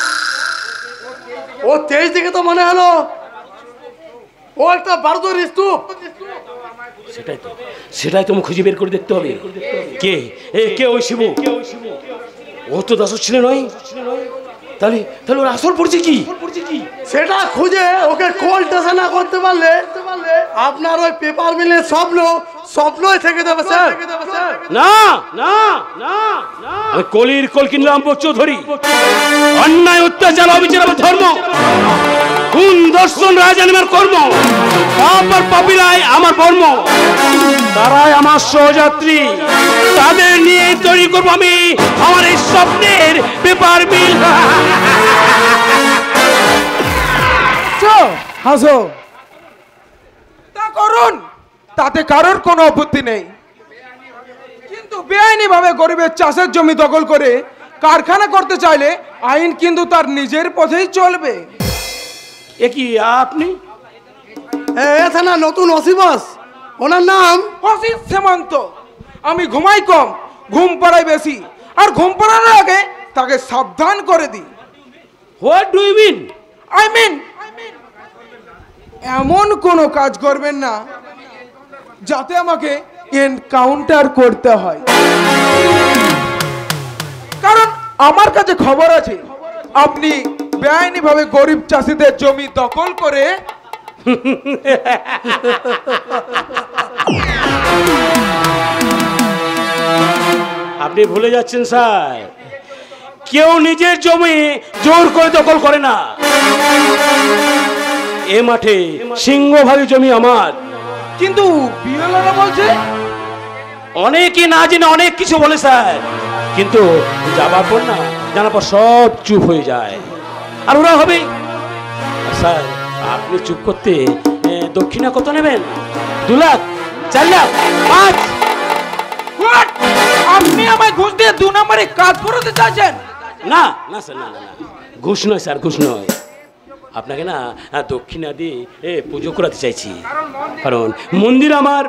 ও তেজ দিকে তো মনে হলো ও একটা বারুদের স্তূপ। সেটাই তো খুঁজে বের করে দেখতে হবে। কে ওই শিবু? ও তো দাসর ছেলে নয়, তাহলে ওর আসল পরিচয় কি? সেটা খুঁজে ওকে কোল টেসা না করতে পারলে আপনার ওই পেপার মিলের স্বপ্নই থেকে যাবে স্যার। না, আমি কলির কল কিনলাম চৌধুরী। অন্যায় অত্যাচার অবিচার আমার ধর্ম, খুন ধর্ষণ রাজধানী আমার কর্ম, পাপ আর পাপীরাই আমার কর্ম। তারাই আমার সহযাত্রী, তাদের নিয়ে তৈরি করবো আমি আমার এই স্বপ্নের পেপার মিল। হাসো, তা করুন, তাতে কারোর কোনো আপত্তি নেই। কিন্তু বেআইনি ভাবে গরিবের চাষের জমি দখল করে কারখানা করতে চাইলে আইন কিন্তু তার নিজের পথেই চলবে। এ কি আপনি? থানা নতুন ওসি বস, ওনার নাম অসিত সীমান্ত। আমি ঘুমাই কম, ঘুম পাড়াই বেশি, আর ঘুম পাড়ানোর আগে তাকে সাবধান করে দিই। What do you mean? I mean এমন কোনো কাজ করবেন না যাতে আমাকে এনকাউন্টার করতে হয়, কারণ আমার কাছে খবর আছে আপনি বেআইনিভাবে গরিব চাষিদের জমি দখল করে আপনি ভুলে যাচ্ছেন স্যার, কেউ নিজের জমি জোর করে দখল করে না। এ মাঠে সিংহভাগী জমি আমার। কিন্তু বিএলওরা বলছে অনেকে না জেনে অনেক কিছু বলে স্যার, কিন্তু যাবার পর না, জানার পর সব চুপ হয়ে যায়। আর ওরা হবে স্যার, আপনি চুপ করতে দক্ষিণা কত নেবেন? 2 লাখ, 4 লাখ, 5? What? আপনি আমায় ঘুষ দিয়ে 2 নম্বরে কাজ করাতে চাইছেন? না না স্যার, না না না, ঘুষ নয় স্যার, ঘুষ নয়। আপনাকে না দক্ষিণা দিয়ে পুজো করাতে চাইছি, কারণ মন্দির আমার,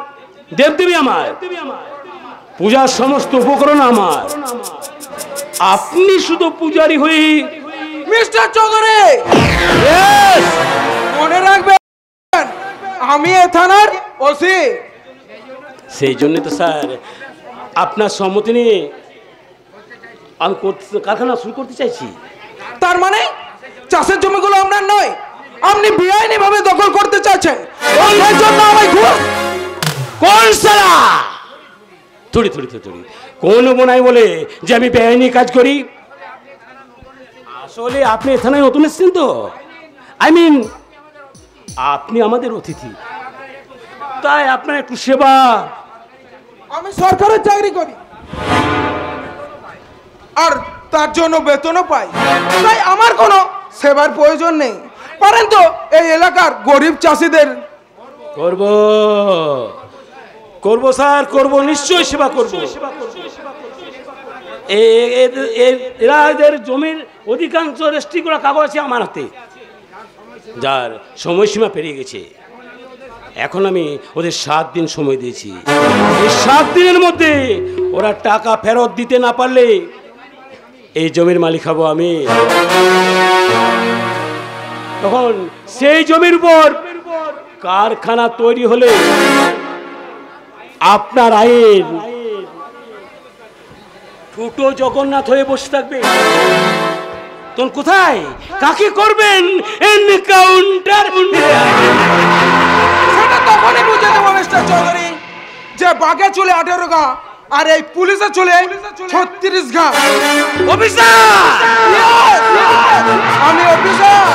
দেবদেবী আমার, পূজার সমস্ত উপকরণ আমার। আপনি শুধু পূজারি হয়ে মিস্টার চৌধুরী মনে রাখবেন আমি এ থানার ওসি। সেই জন্য তো স্যার আপনার সম্মতি নিয়ে আমি কারখানা শুরু করতে চাইছি। তার মানে চাষের জমিগুলো আপনার নয়, আপনি বেআইনি ভাবে দখল করতে চাচ্ছেন, সেই জন্য আমায় ঘুষ। কোন সালা থুড়ি থুড়ি থুড়ি কোন বোনাই বলে যে আমি বেআইনি কাজ করি? আসলে আপনি এখানে নতুন এসেছেন তো, আই মিন আপনি আমাদের অতিথি, তাই আপনার একটু সেবা। আমি সরকারের চাকরি করি আর তার জন্য বেতনও পাই, তাই আমার কোনো সেবার প্রয়োজন নেই। পারেন তো এই এলাকার গরিব চাষিদের? করব করব স্যার, করব, নিশ্চয়ই সেবা করব। এদের জমির অধিকাংশ রেজিস্ট্রি করা কাগজ আছে আমার হাতে, যার সময়সীমা পেরিয়ে গেছে। এখন আমি ওদের 7 দিন সময় দিয়েছি। এই 7 দিনের মধ্যে ওরা টাকা ফেরত দিতে না পারলে এই জমির মালিক হব আমি। তখন সেই জমির উপর কারখানা তৈরি হলে আপনার আইন ছোট জগন্নাথ হয়ে বসে থাকবে। তখন কোথায় কাকে করবেন এনকাউন্টার? সেটা তখনই বুঝে দেবো মিস্টার চৌধুরী, যে বাঘে চলে 18 গা আর এই পুলিশে চলে 36 গা। আমি officer,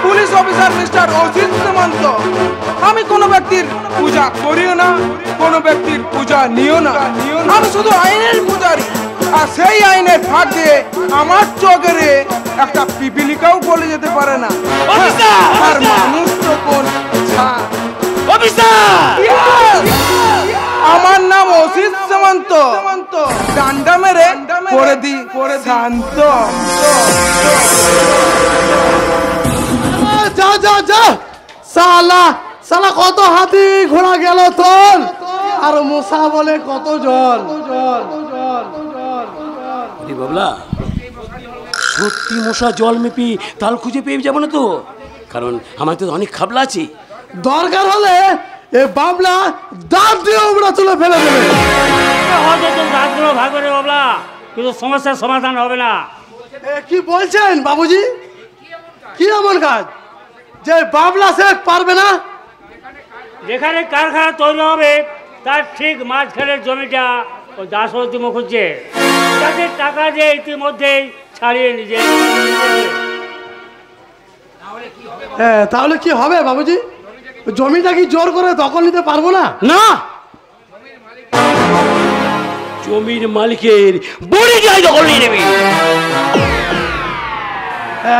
police officer mister Asit সীমান্ত। আমি কোনো ব্যক্তির পূজা করিও না, কোনো ব্যক্তির পূজা নিও না। আমি শুধু আইনের পূজারি, আর সেই আইনের ফাঁক দিয়ে আমার চোখেরে একটা পিপিলিকাও বলে যেতে পারে না। আর মানুষ তো কোন আমার নাম অসিত সীমান্ত, ডান্ডা মেরে করে দি শান্ত। যা যা যা, সালা সালা কত হাতি ঘোড়া গেল তোর, আর মশা বলে কত জল। বাবলা সত্যি মশা জল মেপি তাল খুঁজে পেয়ে যাবো না তো, কারণ আমার তো অনেক খাবলা আছে। দরকার হলে এ বাবলা দাঁত দিয়ে উমরা তুলে ফেলে দেবে। হয়তো তোর দাঁতগুলো ভাগ করে বাবলা, কিন্তু সমস্যার সমাধান হবে না। কি বলছেন বাবুজি? কি এমন কাজ যে বাবলা শেখ পারবে না? যেখানে কারখানা তৈরি হবে তার ঠিক মাঝখানের জমিটা ওই দাসরথী মুখুজ্জে, তাদের টাকা দিয়ে ইতিমধ্যেই ছাড়িয়ে নিজে। হ্যাঁ, তাহলে কি হবে বাবুজি? জমিটা কি জোর করে দখল নিতে পারবো না? না, জমির মালিকের বড়ি গায়ে দখল নিয়ে নেবে।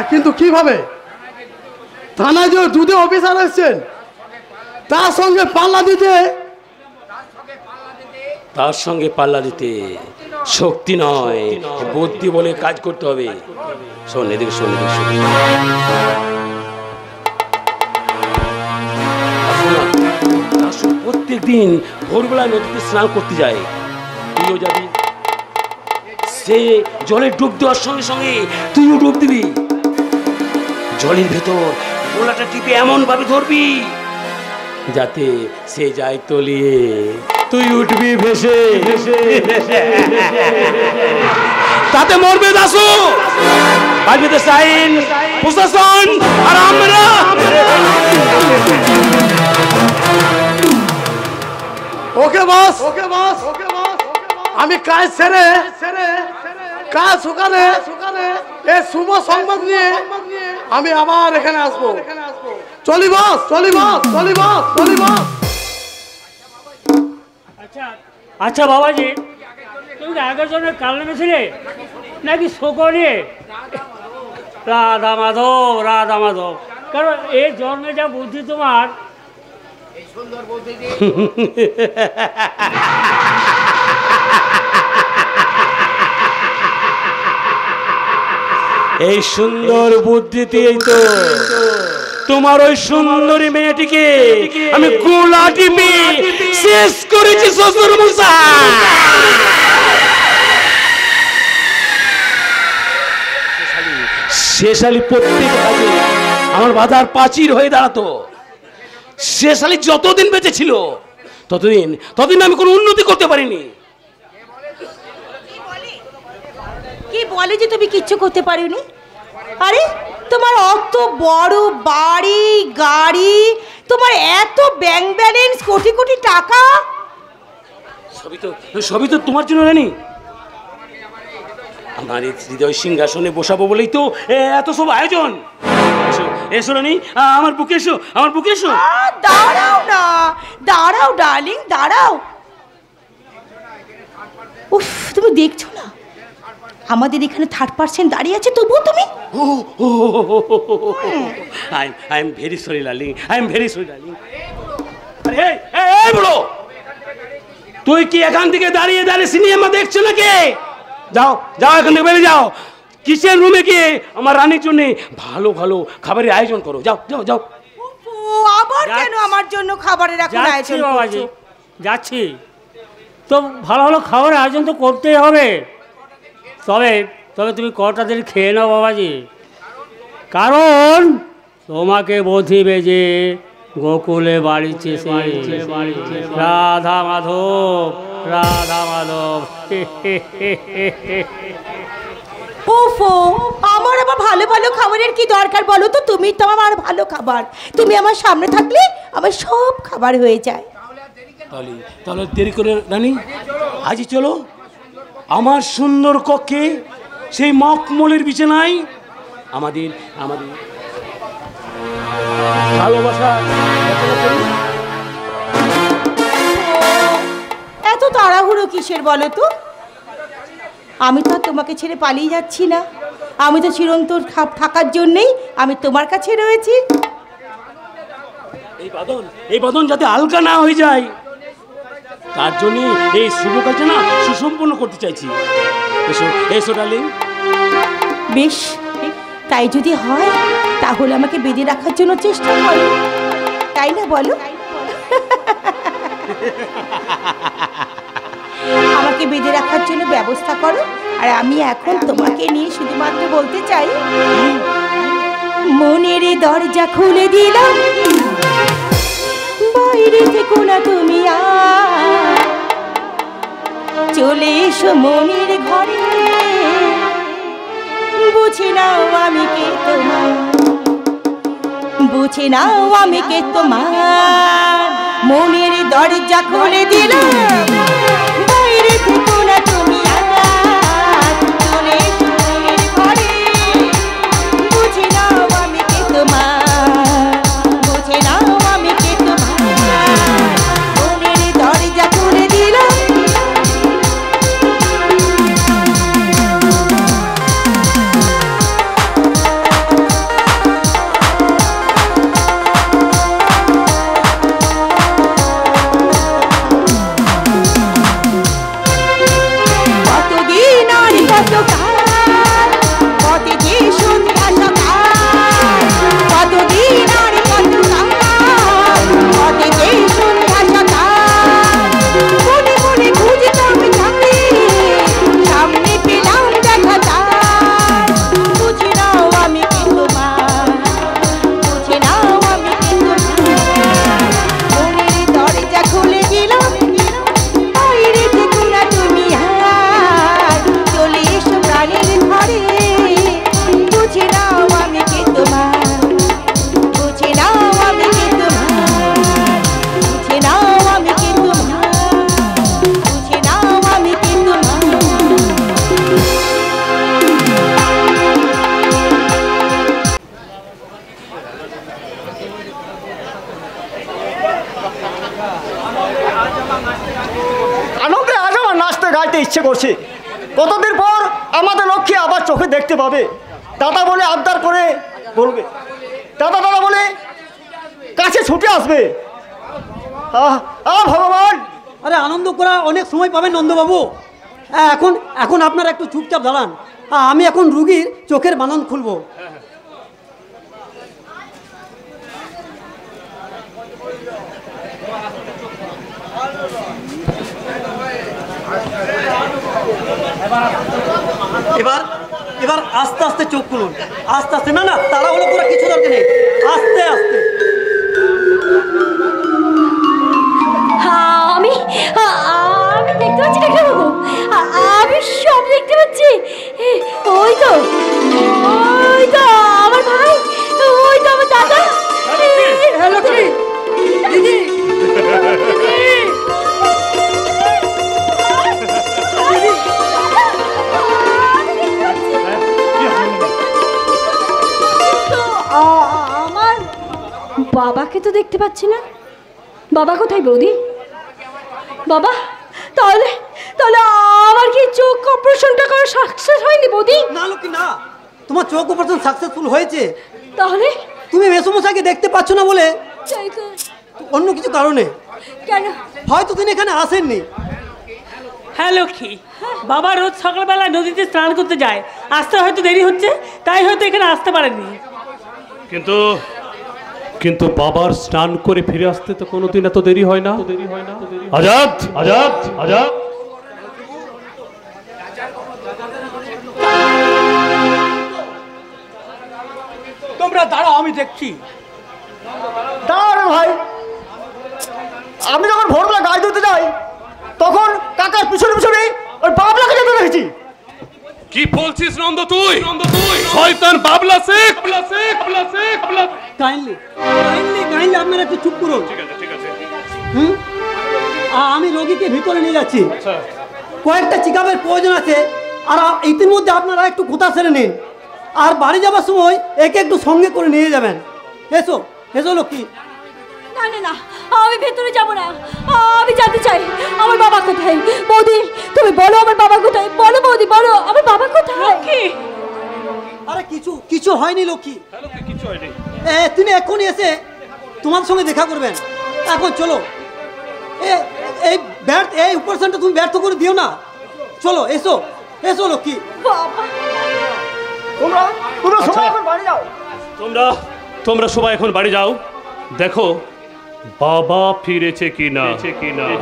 কিন্তু কিভাবে? থানায় যে দুধে অফিসার এসছেন, তার সঙ্গে পাল্লা দিতে শক্তি নয়, বুদ্ধি বলে কাজ করতে হবে। শোন এদিকে, শোন এদিকে, শোন। প্রত্যেক দিন ভোরবেলা নদীতে স্নান করতে যায়, তুইও যাবি। সে জলে ডুব দেওয়ার সঙ্গে সঙ্গে তুইও ডুব দিবি। জলের ভেতর গোলাটা টিপে এমন ভাবে ধরবি যাতে সে যায় তলিয়ে, তুই উঠবি ভেসে। তাতে মরবে দাসু, বাজবে তো সাইন প্রশাসন আর আমরা। ওকে বস, ওকে বস, আমি কাজ ছেড়ে কাজ ওখানে এই শুভ সংবাদ নিয়ে আমি আবার এখানে আসবো। চলি বস, চলি বস, চলি বস, চলি বস। আচ্ছা আচ্ছা বাবাজি, তুমি আগের জন্য কাল নেমেছিলে নাকি শোকরে? রাধা মাধব, রাধা মাধব, কারণ এই জন্মে যা বুদ্ধি তোমার। এই সুন্দর বুদ্ধিতেই তো তোমার ওই সুন্দরী মেয়েটিকে আমি গোলা টিপে শেষ করেছি শ্বশুর মশাই। শেষালি প্রত্যেক কাজে আমার বাধার প্রাচীর হয়ে দাঁড়াতো। শেষালি যতদিন বেঁচে ছিল ততদিন আমি কোনো উন্নতি করতে পারিনি। কি বলে যে তুমি কিচ্ছু করতে পারোনি? আরে তোমার অত বড় বাড়ি গাড়ি, তোমার এত ব্যাংক ব্যালেন্স, কোটি কোটি টাকা, সবই তো তোমার জন্য রানী। আমার এই হৃদয় সিংহাসনে বসাবো বলেই তো এত সব আয়োজন। এসো রানী, আমার বুকে এসো, আমার বুকে এসো। দাঁড়াও না, দাঁড়াও ডার্লিং, দাঁড়াও। উফ, তুমি দেখছো না আমাদের এখানে 3rd দাঁড়িয়ে আছে, তবুও তুমি? I am very sorry darling, I am very sorry darling. আরে এই বলো, তুই কি এখান থেকে দাঁড়িয়ে দাঁড়িয়ে সিনেমা দেখছো নাকি? যাও যাও, এখান থেকে বেরিয়ে যাও। কিচেন রুমে গিয়ে আমার রানীর জন্য ভালো ভালো খাবারের আয়োজন করো। যাও যাও যাও। আবার কেন আমার জন্য খাবারের এখন আয়োজন করছো? যাচ্ছি তো, ভালো ভালো খাবারের আয়োজন তো করতেই হবে। তবে তবে তুমি কটা দিন খেয়ে নাও বাবাজি, কারণ তোমাকে বধিবে যে গোকুলে বাড়িছে রাধা মাধব, রাধা মাধব। ওফো, আমার আবার ভালো ভালো খাবারের কি দরকার বলো তো? তুমি তো আমার ভালো খাবার, তুমি আমার সামনে থাকলে আমার সব খাবার হয়ে যায়। তাহলে দেরি করে রানী, আজই চলো আমার সুন্দর কক্ষে, সেই মখমলের বিছানায় আমাদের আমাদের ভালোবাসা। এত তাড়াহুড়ো কিসের বলো তো? আমি তো তোমাকে ছেড়ে পালিয়ে যাচ্ছি না, আমি তো চিরন্তন থাকার জন্যেই আমি তোমার কাছে রয়েছি। এই বাঁধন যাতে হালকা না হয়ে যায়, তার জন্য এই শুভ কাজটা না সুসম্পন্ন করতে চাইছি। এসো এসো ডার্লিং। বেশ, তাই যদি হয় তাহলে আমাকে বেঁধে রাখার জন্য চেষ্টা করো, তাই না বলো? আমাকে বেঁধে রাখার জন্য ব্যবস্থা করো, আর আমি এখন তোমাকে নিয়ে শুধুমাত্র বলতে চাই, মনের দরজা খুলে দিলাম, বাইরে থেকো না তুমি আর, চলে এসো মনের ঘরে, বুঝে নাও আমি কে তোমার, বুঝে নাও আমি কে তোমার, মনের দরজা খুলে দিলাম, বাইরে থেকো না তুমি আর, চলে এসো মনের ঘরে, বুঝে নাও আমি কে তোমার, বুঝে নাও আমি কে তোমার, মনের দরজা খুলে দিলাম। যাইতে ইচ্ছে করছে। কতদিন পর আমাদের লক্ষ্মী আবার চোখে দেখতে পাবে। দাদা বলে আবদার করে বলবে, দাদা দাদা বলে কাছে ছুটে আসবে। ভগবান! আরে আনন্দ করা অনেক সময় পাবেন নন্দবাবু। এখন এখন আপনারা একটু চুপচাপ দাঁড়ান। আমি এখন রুগীর চোখের বাঁধন খুলবো। এবার এবার আস্তে আস্তে চোখ খুলুন, আস্তে আস্তে। না না, তাড়াহুড়ো করে কিছু দরকার নেই, আস্তে আস্তে। আমি দেখতে পাচ্ছি ডাক্তারবাবু, আমি সব দেখতে পাচ্ছি। ওই তো আমার ভাই, ওই তো আমার দাদা। হ্যালো দিদি, দিদি আমার বাবাকে তো দেখতে পাচ্ছি না। বাবা কোথায় বৌদি? বাবা, তাহলে তাহলে আমার কি চোখ অপারেশনটা করা সাকসেস হয়নি বৌদি? না লক্ষ্মী না, তোমার চোখ অপারেশন সাকসেসফুল হয়েছে। তাহলে তুমি মেসোমশাইকে দেখতে পাচ্ছ না বলে অন্য কিছু কারণে। কেন? হয়তো তিনি এখানে আসেননি। হ্যাঁ লক্ষ্মী, বাবা রোজ সকালবেলা নদীতে স্নান করতে যায়, আসতে হয়তো দেরি হচ্ছে, তাই হয়তো এখানে আসতে পারেননি। কিন্তু কিন্তু বাবার স্নান করে ফিরে আসতে তো কোনোদিন এত দেরি হয় না। আজাদ, আজাদ, আজাদ। তোমরা দাঁড়াও, আমি দেখছি। দাঁড়াও ভাই, আমি যখন ভোরবেলা গায়ে ধুতে যাই তখন কাকার পিছনে পিছনে ওই বাবলাকে যেতে দেখেছি। কি বলছিস নন্দ তুই? শয়তান বাবলা শেখ। কাইন্ডলি কাইন্ডলি আপনারা একটু চুপ করুন। ঠিক আছে, ঠিক আছে। আমি রোগীকে ভিতরে নিয়ে যাচ্ছি। কয়েকটা চেকআপের প্রয়োজন আছে, আর ইতিমধ্যে আপনারা একটু কোথা সেরে নিন, আর বাড়ি যাবার সময় একে একটু সঙ্গে করে নিয়ে যাবেন। এসো এসো লক্ষ্মী। না না না, আমি ভেতরে যাব না। আমি জানতে চাই আমার বাবা কোথায়। বৌদি তুমি বলো আমার বাবা কোথায়, বলো বৌদি বলো আমার বাবা কোথায়। আরে কিছু হয়নি লক্ষ্মী, কিছু হয়নি। তুমি এখনই এসে তোমার সঙ্গে দেখা করবেন। এখন চলো, এই অপারেশনটা তুমি ব্যর্থ করে দিও না। চলো এসো এসো লক্ষ্মী। তোমরা সবাই এখন বাড়ি যাও। দেখো বাবা ফিরেছে কিনা।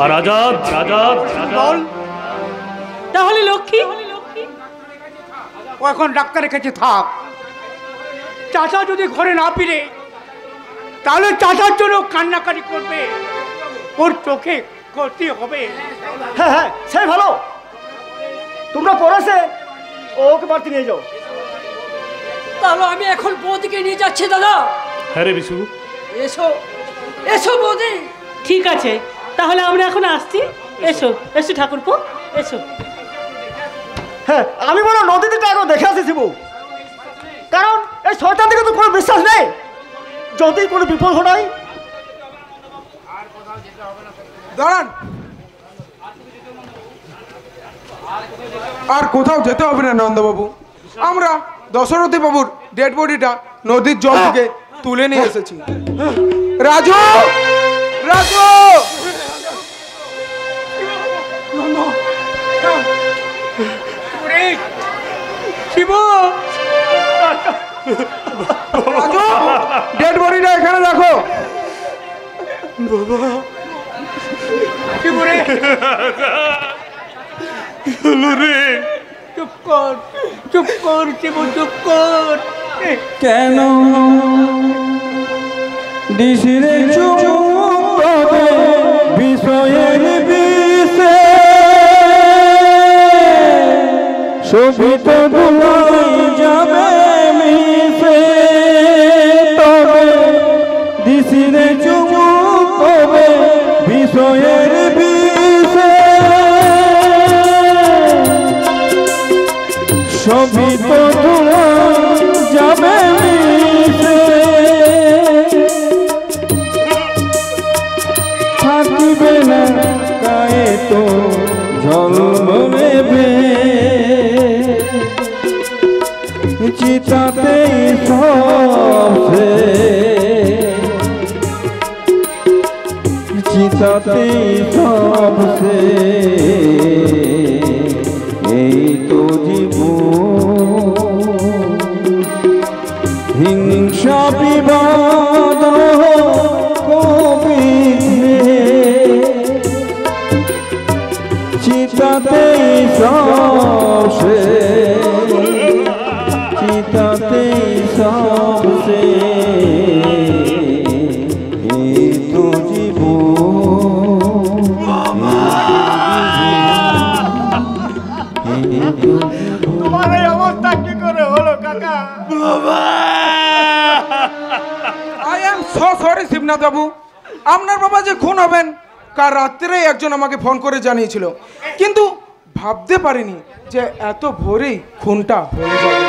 আর আজাদ, আজাদ বল। তাহলে লক্ষ্মী ও এখন ডাক্তারের কাছে থাক। চাচা যদি ঘরে না ফিরে তাহলে চাচার জন্য কান্নাকাটি করবে, ওর চোখে ক্ষতি হবে। হ্যাঁ হ্যাঁ, সেই ভালো। তোমরা পড়েছে ওকে বাড়তি নিয়ে যাও। তাহলে আমি এখন বৌদিকে নিয়ে যাচ্ছি দাদা। হ্যাঁ রে বিশু, এসো এসো বৌদি। ঠিক আছে, তাহলে আমরা এখন আসছি। এসো এসো ঠাকুরপো, এসো। হ্যাঁ, আমি বলো নদীতে একবার দেখে আসি শিবু, কারণ এই শয়তান দিকে তো কোনো বিশ্বাস নেই। যদি কোনো বিপদ ঘটায়। দাঁড়ান, আর কোথাও যেতে হবে না নন্দবাবু। আমরা দশরথী বাবুর ডেড বডিটা নদীর জল থেকে তুলে নিয়ে এসেছি। রাজু, রাজু, শিবু, রাজু, ডেড বডিটা এখানে রাখো। বাবা শিবু রে, চুপ কর চুপ কর শিবু, চুপ কর। কেন দিশিরে চুপ বিষয়ের বিষে শোভিত দুলাই যাবে মিশে, তবে দিশিরে চুপ বিষয়ের বিষে শোভিত দুলাই যাবে মিশে, থাকিবে না গায়ে তো ঝলমলে চিতাতেই সব চিতাতেই সব এই তো জীবন হিংসা বিবাদ চিতাতেই সব চিতাতেই সব এই তো তোমার এই অবস্থা কি করে হলো কাকা? I am so sorry Shibnath বাবু, আপনার বাবা যে খুন হবেন কাল রাত্রে একজন আমাকে ফোন করে জানিয়েছিল, কিন্তু ভাবতে পারিনি যে এত ভোরেই খুনটা হয়ে যাবে।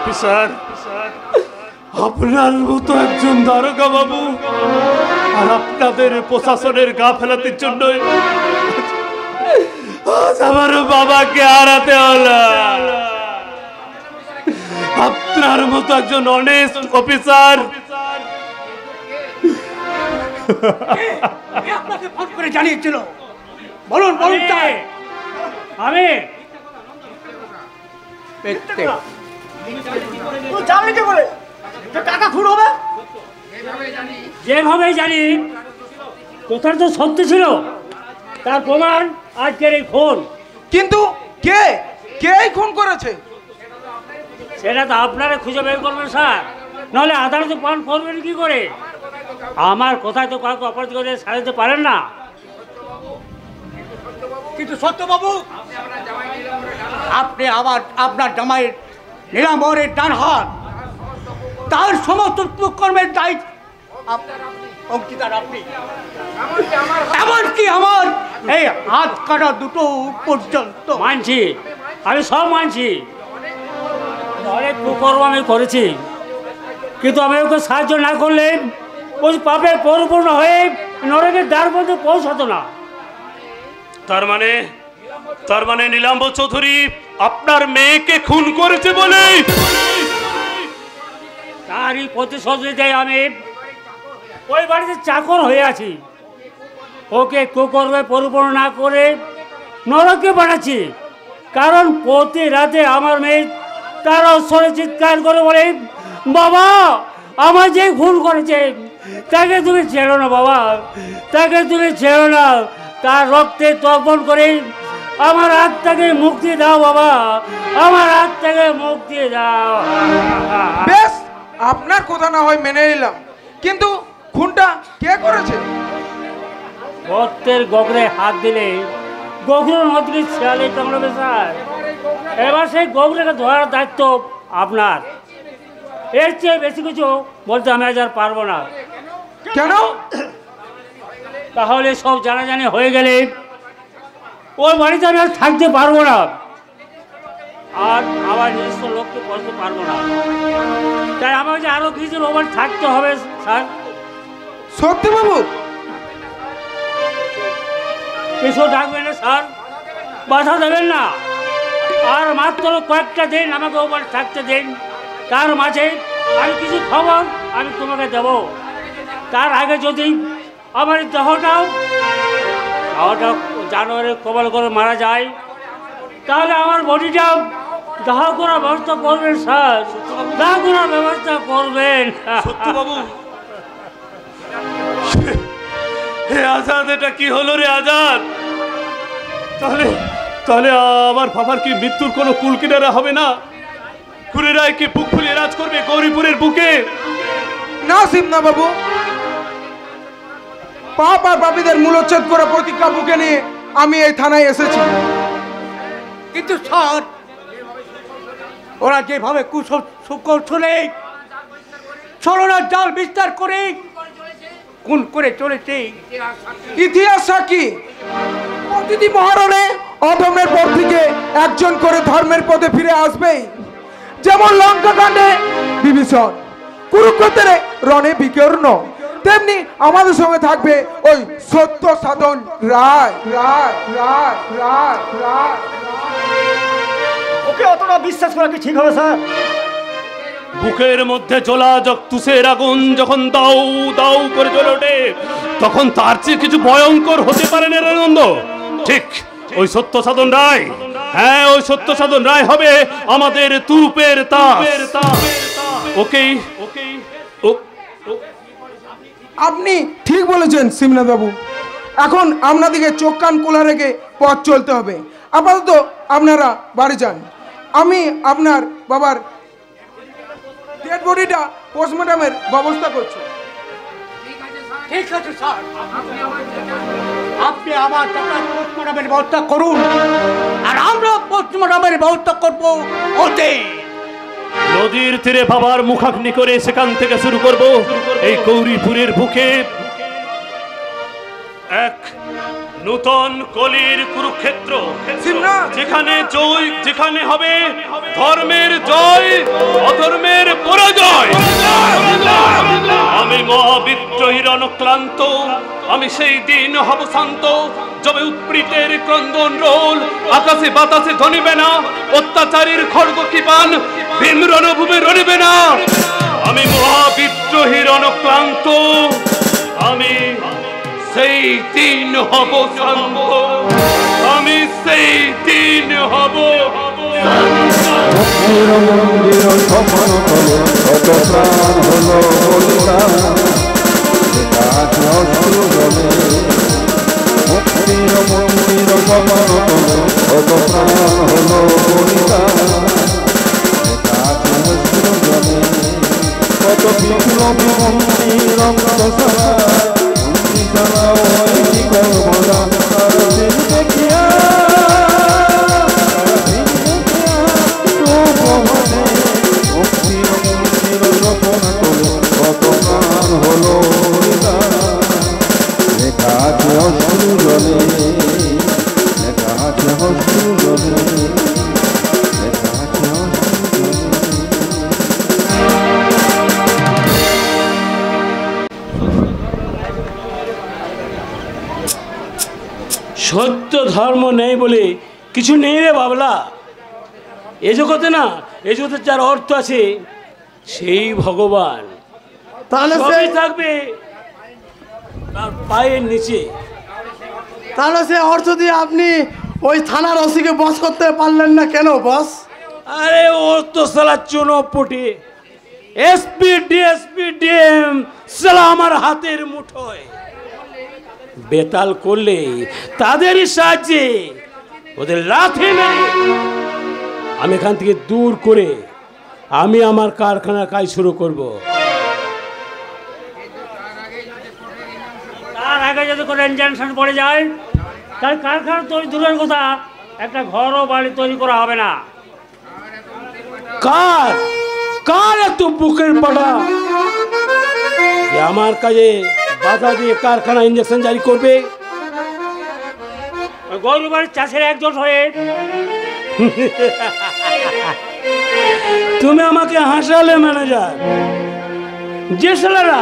অফিসার, আপনার মতো একজন দারোগা বাবু আর আপনাদের প্রশাসনের গাফেলাতির জন্য আজ আমার বাবাকে হারাতে হলো। আপনার মতো একজন অনেস্ট অফিসার আপনাকে ফোন করে জানিয়েছিল, বলুন বলুন। আমি জানলি কি বলে টাকা খুন হবে? যেভাবে জানি কোথাও তো সত্য ছিল, তার প্রমাণ আজকের এই খুন। কিন্তু কে কে খুন করেছে সেটা তো আপনারা খুঁজে বের করবেন স্যার, নাহলে আদালতে পান করবেন কি করে? আমার কথায় তো কাউকে অপরাধ করে সারাতে পারেন না। কিন্তু সত্যবাবু, আপনি আপনার জামাইয়ের নীলাম্বরের ডান হাত, তার সমস্ত কর্মের দায়িত্ব অঙ্কিতার আপনি, এমনকি আমার এই হাত কাটা দুটো পর্যন্ত। মানছি, আমি সব মানছি, অনেক কুকর্ম আমি করেছি, কিন্তু আমি ওকে সাহায্য না করলে ওই পাপে পরিপূর্ণ হয়ে নরকের দ্বার পর্যন্ত পৌঁছাতো না। তার মানে নীলাম্বর চৌধুরী আপনার মেয়েকে খুন করেছে বলে তারই প্রতিশোধ নিতে আমি ওই বাড়িতে চাকর হয়ে আছি। ওকে কুকর্মে পরিপূর্ণ না করে নরকে বানাচ্ছি, কারণ প্রতি রাতে আমার মেয়ে তার অস্বরে চিৎকার করে বলে, বাবা আমার যে খুন করেছে তাকে তুমি ছেড়ো না, বাবা তাকে তুমি ছেড়ো না, তার রক্তে তর্পণ করে আমার আত্মাকে মুক্তি দাও, বাবা আমার আত্মাকে মুক্তি দাও। বেশ, আপনার কথা না হয় মেনে নিলাম, কিন্তু খুনটা কে করেছে? ভক্তের গোবরে হাত দিলে গোবর নদীর ছেলে কামড়াবে স্যার। এবার সেই গোবরকে ধরার দায়িত্ব আপনার। এর চেয়ে বেশি কিছু বলতে আমি আজ আর পারবো না। কেন? তাহলে সব জানাজানি হয়ে গেলে ওই বাড়িতে আমি আর থাকতে পারবো না, আর আমার নিজস্ব লোককে বলতে পারবো না। তাই আমাকে আরো কিছু ওভার থাকতে হবে স্যার। সত্যি বাবু? কিছু ডাকবেন না স্যার, বাধা দেবেন না, আর মাত্র কয়েকটা দিন আমাকে ওভার থাকতে দিন। তার মাঝে আমি কিছু খবর আমি তোমাকে দেব। তার আগে যদি আমার দেহটা জানোয়ারের কবল করে মারা যায়, তাহলে আমার বডিটা দাহ করার ব্যবস্থা করবেন স্যার, দাহ করার ব্যবস্থা করবেন। সত্যবাবু, হে আজাদ, এটা কি হলো রে আজাদ? তাহলে আমার বাবার কি মৃত্যুর কোনো কুল কিনারা হবে না? খুনিরাই কি বুক ফুলিয়ে রাজ করবে গৌরীপুরের বুকে? না শিবনা বাবু, পাপ আর পাপীদের মূলোচ্ছেদ করে প্রতিজ্ঞা বুকে নিয়ে আমি এই থানায় এসেছি। কিন্তু স্যার, ওরা যেভাবে কুকৌশলে ছলনার জাল বিস্তার করে খুন করে চলেছে, ইতিহাস সাক্ষী প্রতিটি মহারণে অধর্মের পর থেকে একজন করে ধর্মের পথে ফিরে আসবেই। যেমন লঙ্কা কাণ্ডে বিভীষণ, কুরুক্ষেত্রে রণে বিকর্ণ, তেমনি আমাদের সঙ্গে থাকবে ওই সত্য সাধন রায় রায় রায় রায় রায়। ওকে অতটা বিশ্বাস করা কি ঠিক হবে স্যার? বুকের মধ্যে জ্বলা তুষের আগুন যখন দাউ দাউ করে জ্বলে ওঠে, তখন তার চেয়ে কিছু ভয়ঙ্কর হতে পারে না আনন্দ। ঠিক ওই সত্য সাধন রায়, হ্যাঁ ওই সত্য সাধন রায় হবে আমাদের তুরুপের তাস। ওকেই আপনি ঠিক বলেছেন শিবনাথ বাবু। এখন আপনাদেরকে চোখ কান খোলা রেখে পথ চলতে হবে। আপাতত আপনারা বাড়ি যান। আমি আপনার বাবার ডেড বডিটা পোস্টমর্টমের ব্যবস্থা করছি। ঠিক আছে স্যার, আপনি আমার টাকা পোস্টমর্টমের ব্যবস্থা করুন, আর আমরা পোস্টমর্টমের ব্যবস্থা করবো ওতে। নদীর তীরে বাবার মুখাগ্নি করে সেখান থেকে শুরু করব এই গৌরীপুরের বুকে এক নূতন কলির কুরুক্ষেত্র, যেখানে হবে ধর্মের জয়, অধর্মের পরাজয়। আমি মহাবিদ্রোহীর অনক্লান্ত, আমি সেই দিন হব শান্ত, যবে উৎপীড়িতের ক্রন্দন রোল আকাশে বাতাসে ধনিবে না, অত্যাচারীর খড়গ কৃপান ভীম রণভূমে রণিবে না। আমি মহাবিদ্রোহীর অনক্লান্ত, আমি সেই দিন হব শান্ত, আমি সেই দিন হব মন্দির সপন হলো কত প্রাণ হলো বলিদান, মুক্তির মন্দির সপন হলো কত প্রাণ হলো বলিদান, কত বিপ্লবী মন্দির রক্ত সত্য ধর্ম নেই বলে কিছু নেই রে বাবলা। এ জগতে না, এ জগতে যার অর্থ আছে সেই ভগবান, তাহলে সবই থাকবে তার পায়ের নিচে। তাহলে সে অর্থ দিয়ে আপনি ওই থানার ওসিকে বস করতে পারলেন না কেন বস? আরে ওর তো সালা চুনোপুটি, এসপি ডিএসপি ডিএম সালা আমার হাতের মুঠোয়। বেতাল করলে তাদেরই সাহায্যে ওদের লাথি মেরে আমি এখান থেকে দূর করে আমি আমার কারখানার কাজ শুরু করব। তার আগে যদি কোনো ইনজাংশন পড়ে যায়, তার কারখানা তৈরি দূরের কথা, একটা ঘরও বাড়ি তৈরি করা হবে না। কার কার এত বুকের পাটা যে আমার কাজে বাধা দিয়ে কারখানা ইঞ্জেকশন জারি করবে? গরু বাড়ির চাষের একজন হয়ে তুমি আমাকে হাসালে ম্যানেজার। যে ছেলেরা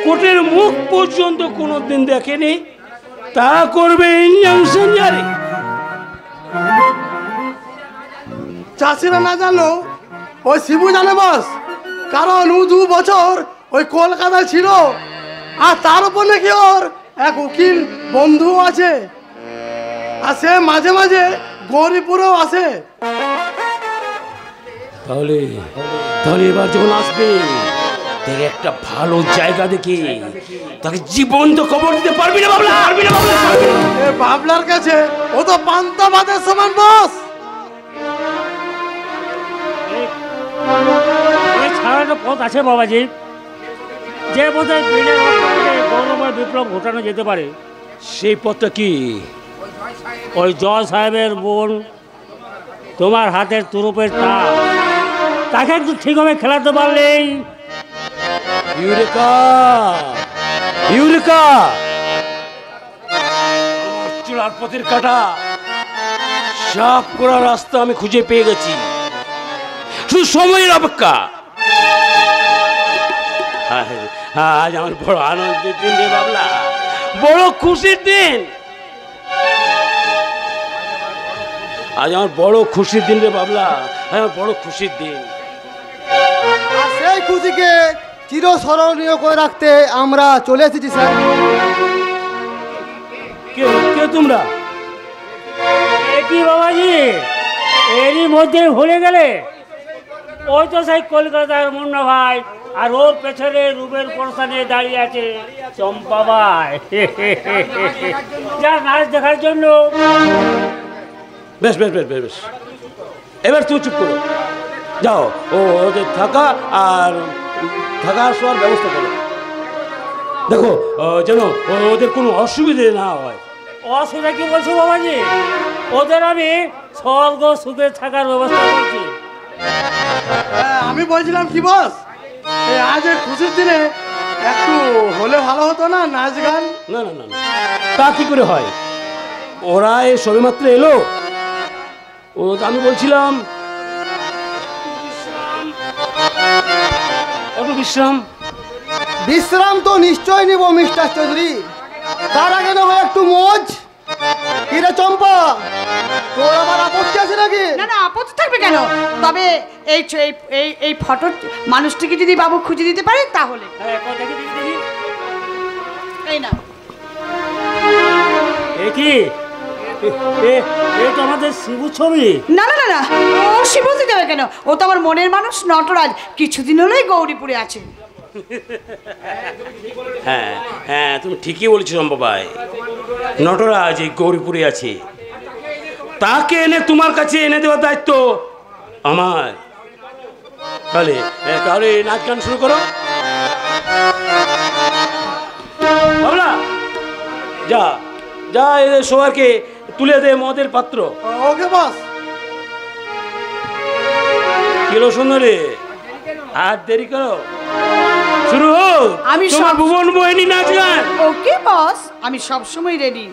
কোর্টের মুখ পর্যন্ত কোনোদিন দেখেনি তারা করবে ইঞ্জেকশন জারি। চাষিরা না জানো ওই শিবু জানে বস, কারণ ও 2 বছর ওই কলকাতায় ছিল, আর তার উপর নাকি ওর এক উকিল বন্ধু আছে, আর সে মাঝে মাঝে গৌরীপুরেও আসে। তাহলে তাহলে এবার যখন আসবে তাকে একটা ভালো জায়গা দেখে তাকে জীবন্ত খবর দিতে পারবি না বাবলা, পারবি না বাবলা। এ বাবলার কাছে ও তো পান্তা ভাতের সমান বস। ছাড়ানো পথ আছে বাবাজি, যে পথে গৌরবময় বিপ্লব ঘটানো যেতে পারে। সেই পথটা কি? ওই জয় সাহেবের বোন তোমার হাতের তুরুপের তাস, তাকে একটু ঠিকভাবে খেলাতে পারলেই। ইউরেকা ইউরেকা, আমার চুলার পথের কাটা সাফ করার রাস্তা আমি খুঁজে পেয়ে গেছি, শুধু সময়ের অপেক্ষা। আজ আমার বড় আনন্দের দিন রে বাবলা, বড় খুশির দিন। আজ আমার বড় খুশির দিন রে বাবলা, আমার বড় খুশির দিন। আর সেই খুশিকে চিরস্মরণীয় করে রাখতে আমরা চলে এসেছি স্যার। কে তোমরা? কি বাবাজি, এরই মধ্যে ভুলে গেলে? ওই তো সেই কলকাতার মুন্না ভাই, আর ওর পেছনে রুবের পরশানে দাঁড়িয়ে আছে চম্পা ভাই, যা নাচ দেখার জন্য। বেশ বেশ বেশ বেশ বেশ, এবার তুই চুপ করো, যাও ওদের থাকা আর থাকার শোয়ার ব্যবস্থা করো। দেখো যেন ওদের কোনো অসুবিধে না হয়। অসুবিধা কি বলছো বাবাজি? ওদের আমি স্বর্গ সুখে থাকার ব্যবস্থা করছি। আমি বলছিলাম কি বস, আজ খুশির দিনে একটু হলে ভালো হতো না নাচ গান? না না না না, তা কি করে হয়? ওরা এই সবেমাত্র এলো, ও আমি বলছিলাম একটু বিশ্রাম। বিশ্রাম তো নিশ্চয় নিব মিস্টার চৌধুরী, তার আগে না হয় একটু মজ। কিরে চম্পা, তোর আবার আপত্তি আছে নাকি? না না, আপত্তি থাকবে কেন? তবে এই এই এই ফটোর মানুষটিকে যদি বাবু খুঁজে দিতে পারে তাহলে। এই না, এ কি এটা আমাদের শিবু ছবি? না না না না, ও শিবুতে দেবে কেন? ও তো আমার মনের মানুষ নটরাজ, কিছুদিন হলেই গৌরীপুরে আছে। হ্যাঁ হ্যাঁ, তুমি ঠিকই বলছো চম্পা ভাই, নটরাজ এই গৌরীপুরে আছে। তাকে এনে তোমার কাছে এনে দেওয়ার দায়িত্ব আমার। তাহলে তাহলে নাচ গান শুরু করো। বাবলা, যা যা এদের সবাইকে তুলে দে মদের পাত্র। ওকে বস। কিলো সুন্দরী, আর দেরি করো, শুরু হোক আমি তোমার ভুবন মোহিনী নাচ গান। ওকে বস, আমি সব সময় রেডি।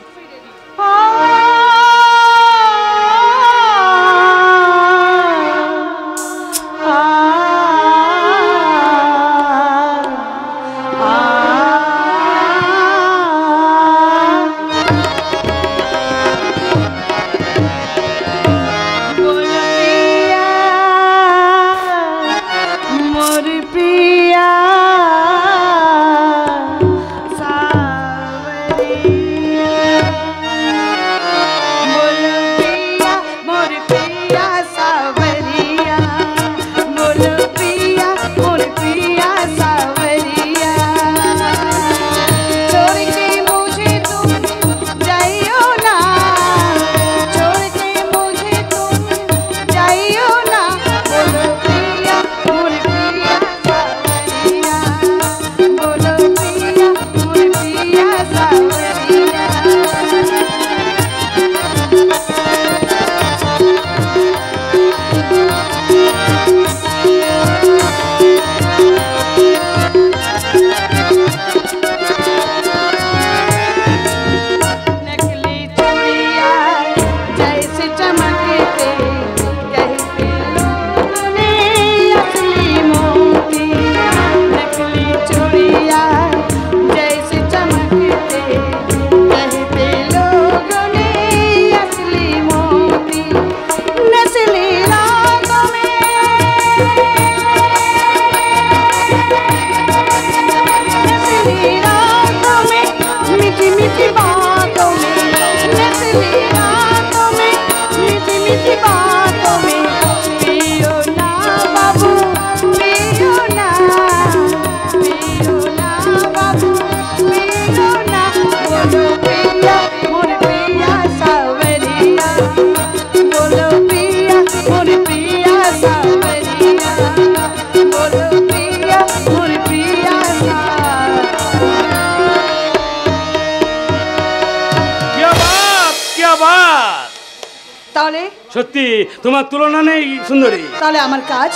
সত্যি তোমার তুলনা নেই সুন্দরী। তাহলে আমার কাজ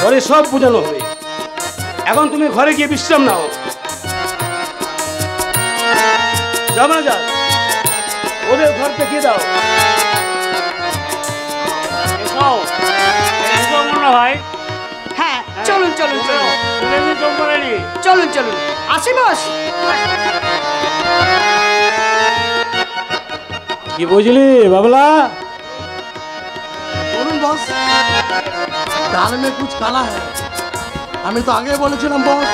ঘরে সব বোঝানো হবে, এখন তুমি ঘরে গিয়ে বিশ্রাম নাও। যাও না, যা ওদের ঘর দেখিয়ে দাও। ভাই হ্যাঁ চলুন চলুন চলুন চলুন চলুন আসি বস। কি বুঝলি বাবলা? বলুন বস। दाल में कुछ काला है। আমি তো আগে বলেছিলাম বস।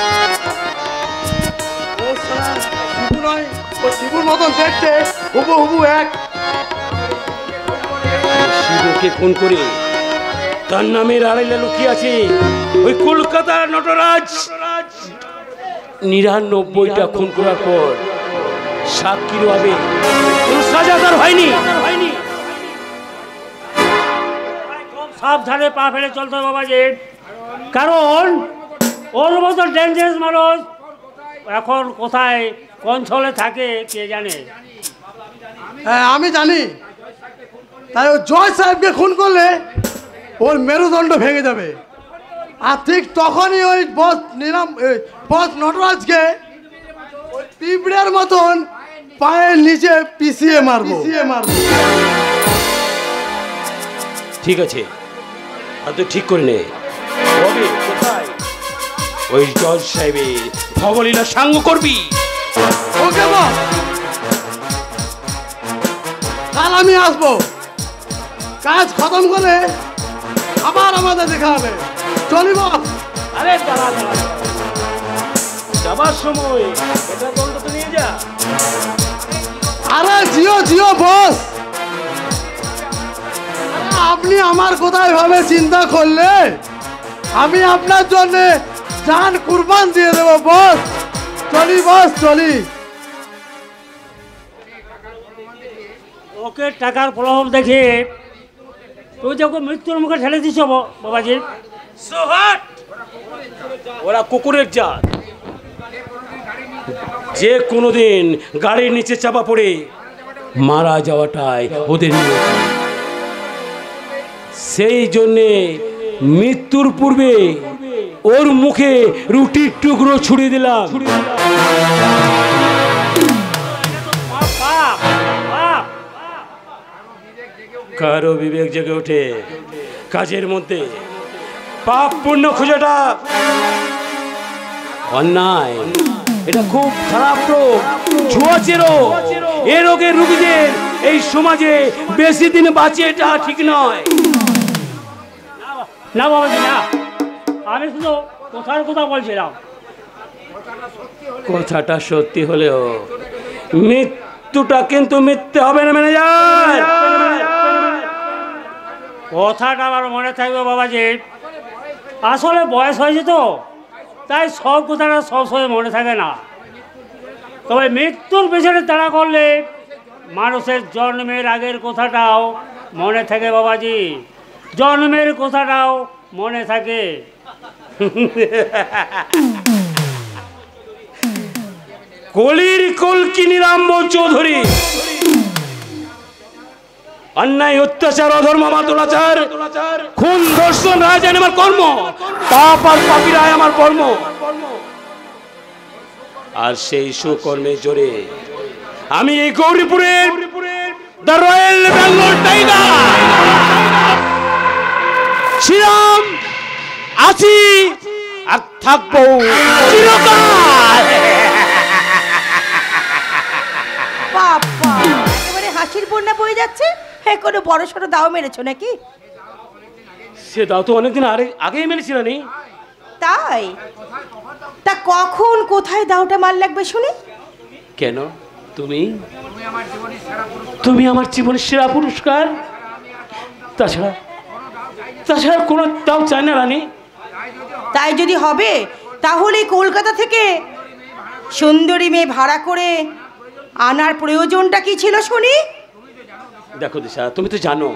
ও সালা শিবু নয়, ও শিবুর মতন দেখতে হুবহু এক। শিবুকে ফোন করে তার নামের আড়াইলে লুকিয়ে আছে ওই কলকাতার নটরাজ। 99টা খুন করার পর সাক্ষীর হবে কোনো সাজা তার হয়নি। সাবধানে পা ফেলে চলতে হবে বাবাজি, কারণ ওর মতো ডেঞ্জারাস মানুষ এখন কোথায় কোন ছলে থাকে কে জানে। হ্যাঁ আমি জানি, তাই ও জয় সাহেবকে খুন করলে ওর মেরুদণ্ড ভেঙে যাবে। আর ঠিক তখনই ওই বস নটরাজকে ওই পিঁপড়ের মতন পায়ের নিচে পিছিয়ে মারবো। ঠিক আছে, আর তুই ঠিক করে নে কবে কোথায় ওই জজ সাহেবের ভবলীলা সাঙ্গ করবি। ওকে বস, কাল আমি আসবো। কাজ খতম করে আবার আমাদের দেখা হবে। চলি বস। আরে দাঁড়া দাঁড়া, যাবার সময় এটা দণ্ড তো নিয়ে যা। আরে জিও জিও বস, আপনি আমার কোথায় ভাবে চিন্তা করলে আমি আপনার জন্য জান কুরবান দিয়ে দেবো বস। চলি বস চলি। ওকে টাকার প্রভাব দেখে তুই যখন মৃত্যুর মুখে ঠেলে দিস বাবাজি। ওরা কুকুরের জাত, যে কোনোদিন গাড়ির নিচে চাপা পড়ে মারা যাওয়াটাই ওদের নিয়ম। সেই জন্যে মৃত্যুর পূর্বে ওর মুখে রুটির টুকরো ছুড়িয়ে দিলাম। কারো বিবেক জেগে ওঠে কাজের মধ্যে, পাপ পুণ্য খোঁজাটা অন্যায়। এটা খুব খারাপ রোগ, ছোঁয়াচে রোগ। এ রোগের রোগীদের এই সমাজে বেশি দিন বাঁচিয়ে এটা ঠিক নয়। না বাবাজি না, আমি শুধু কথার কথা বলছিলাম। কথাটা সত্যি হলেও মৃত্যুটা কিন্তু মিথ্যে হবে না ম্যানেজার। কথাটা আমার মনে থাকবে বাবাজি, আসলে বয়স হয়েছে তো, তাই সব কথাটা সবসময় মনে থাকে না। তবে মৃত্যুর পেছনে তাড়া করলে মানুষের জন্মের আগের কথাটাও মনে থাকে বাবাজি, জন্মের কথাটাও মনে থাকে। কলির কলকি নিরাম্ব চৌধুরী, অন্যায় অত্যাচার অধর্ম মাতুলাচার খুন ধর্ষণ রাজধানী আমার কর্ম, পাপ আর পাপীরা আমার কর্ম। আর সেই সুকর্মের জোরে আমি এই গৌরীপুরের দ্য রয়্যাল বেঙ্গল টাইগার ছিলাম, আছি আর থাকবো চিরকাল। বাবা, একেবারে হাসির বন্যা বয়ে যাচ্ছে। হ্যাঁ, কোনো বড় সড়ো দাও মেরেছো নাকি? সে দাও তো অনেকদিন আগেই মেরেছিল নি। তাই? তা কখন কোথায় দাওটা মার লাগবে শুনি? কেন? তুমি আমার জীবনের সেরা পুরস্কার। তাছাড়া কোনো দাও চাই না রানী। তাই যদি হবে তাহলে কলকাতা থেকে সুন্দরী মেয়ে ভাড়া করে আনার প্রয়োজনটা কি ছিল শুনি? দেখো দিশা, তুমি তো জানো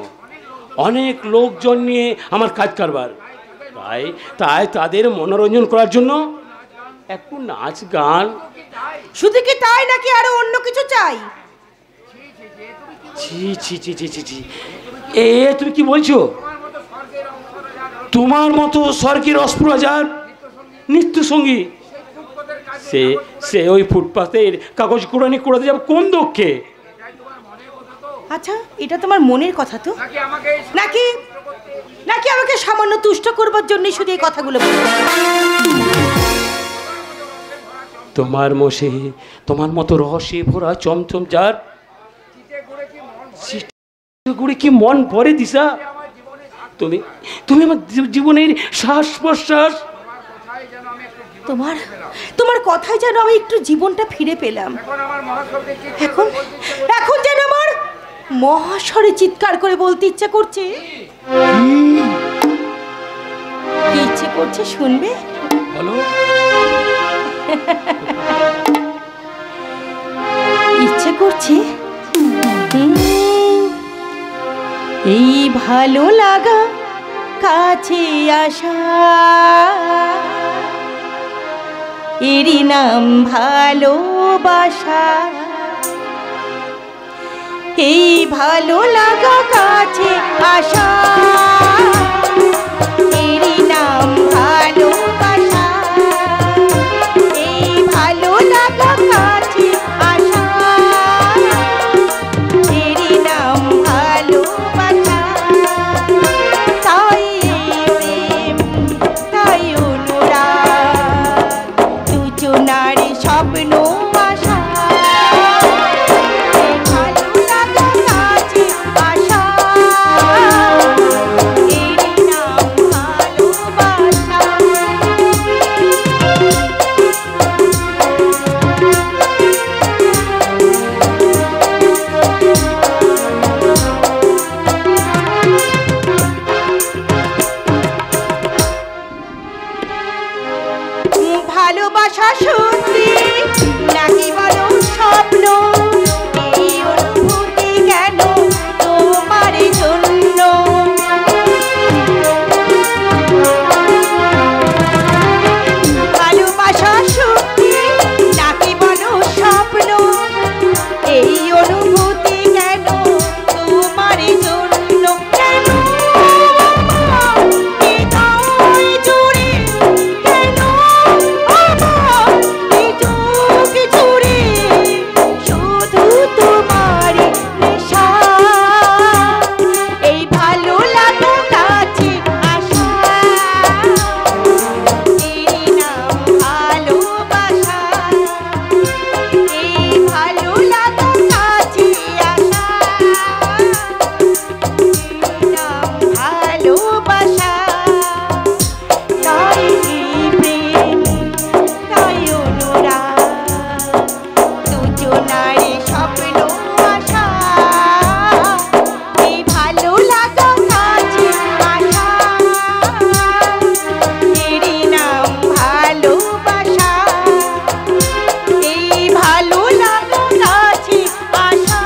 অনেক লোকজন নিয়ে আমার কাজ কারবার, তাই তাদের মনোরঞ্জন করার জন্য একটু নাচ গান। শুধু কি তাই নাকি আরো অন্য কিছু চাই? ছি ছি ছি ছি ছি ছি, এ তুমি কি বলছো? তোমার মতো স্বর্গের অস্পৃহাজার নিত্য সঙ্গী সে ওই ফুটপাতের কাগজ কুড়ানি কুড়াতে যাবে কোন দুঃখে? আচ্ছা, এটা তোমার মনের কথা তো নাকি নাকি আমাকে সামান্য তুষ্ট করবার জন্য শুধু এই কথাগুলো বলো? তোমার মোষে তোমার মতো রহস্যে ভরা চমচম যার গুড়ে কি মন ভরে দিশা। তুমি তুমি আমার জীবনের শ্বাস প্রশ্বাস। তোমার তোমার কথায় যেন আমি একটু জীবনটা ফিরে পেলাম। এখন এখন যেন আমার মহাস্বরে চিৎকার করে বলতে ইচ্ছা করছে। কি ইচ্ছে করছে শুনবে? বলো। ইচ্ছে করছে এই ভালো লাগা কাছে আসা, এরই নাম ভালোবাসা। এই ভালো লাগা কাছে আসা, এরই নাম ভালোবাসা। এই ভালো লাগা কাছে আসা, এরই নাম ভালোবাসা। তাই প্রেম, তাই অনুরাগ, দুজনার স্বপ্ন আশা। ভালো লাগা কাছে আসা, এরই নাম ভালোবাসা। ভালোবাসা সত্যি নাকি বলো স্বপ্ন? এই অনুভূতি কেন তোমার জন্য? ভালোবাসা সত্যি নাকি বলো স্বপ্ন? এই অনুভূতি কেন তোমার জন্য? কেন হৃদয় জুড়ে, কেন শুধু তোমার নেশা। এই ভালো লাগা কাছে আসা, এরই নাম ভালোবাসা। এই ভালো লাগা কাছে আসা, এরই নাম ভালোবাসা। তাই প্রেম, তাই অনুরাগ, দুজনার স্বপ্ন আশা। এই ভালো লাগা কাছে আসা, এরই নাম ভালোবাসা। এই ভালো লাগা কাছে আসা,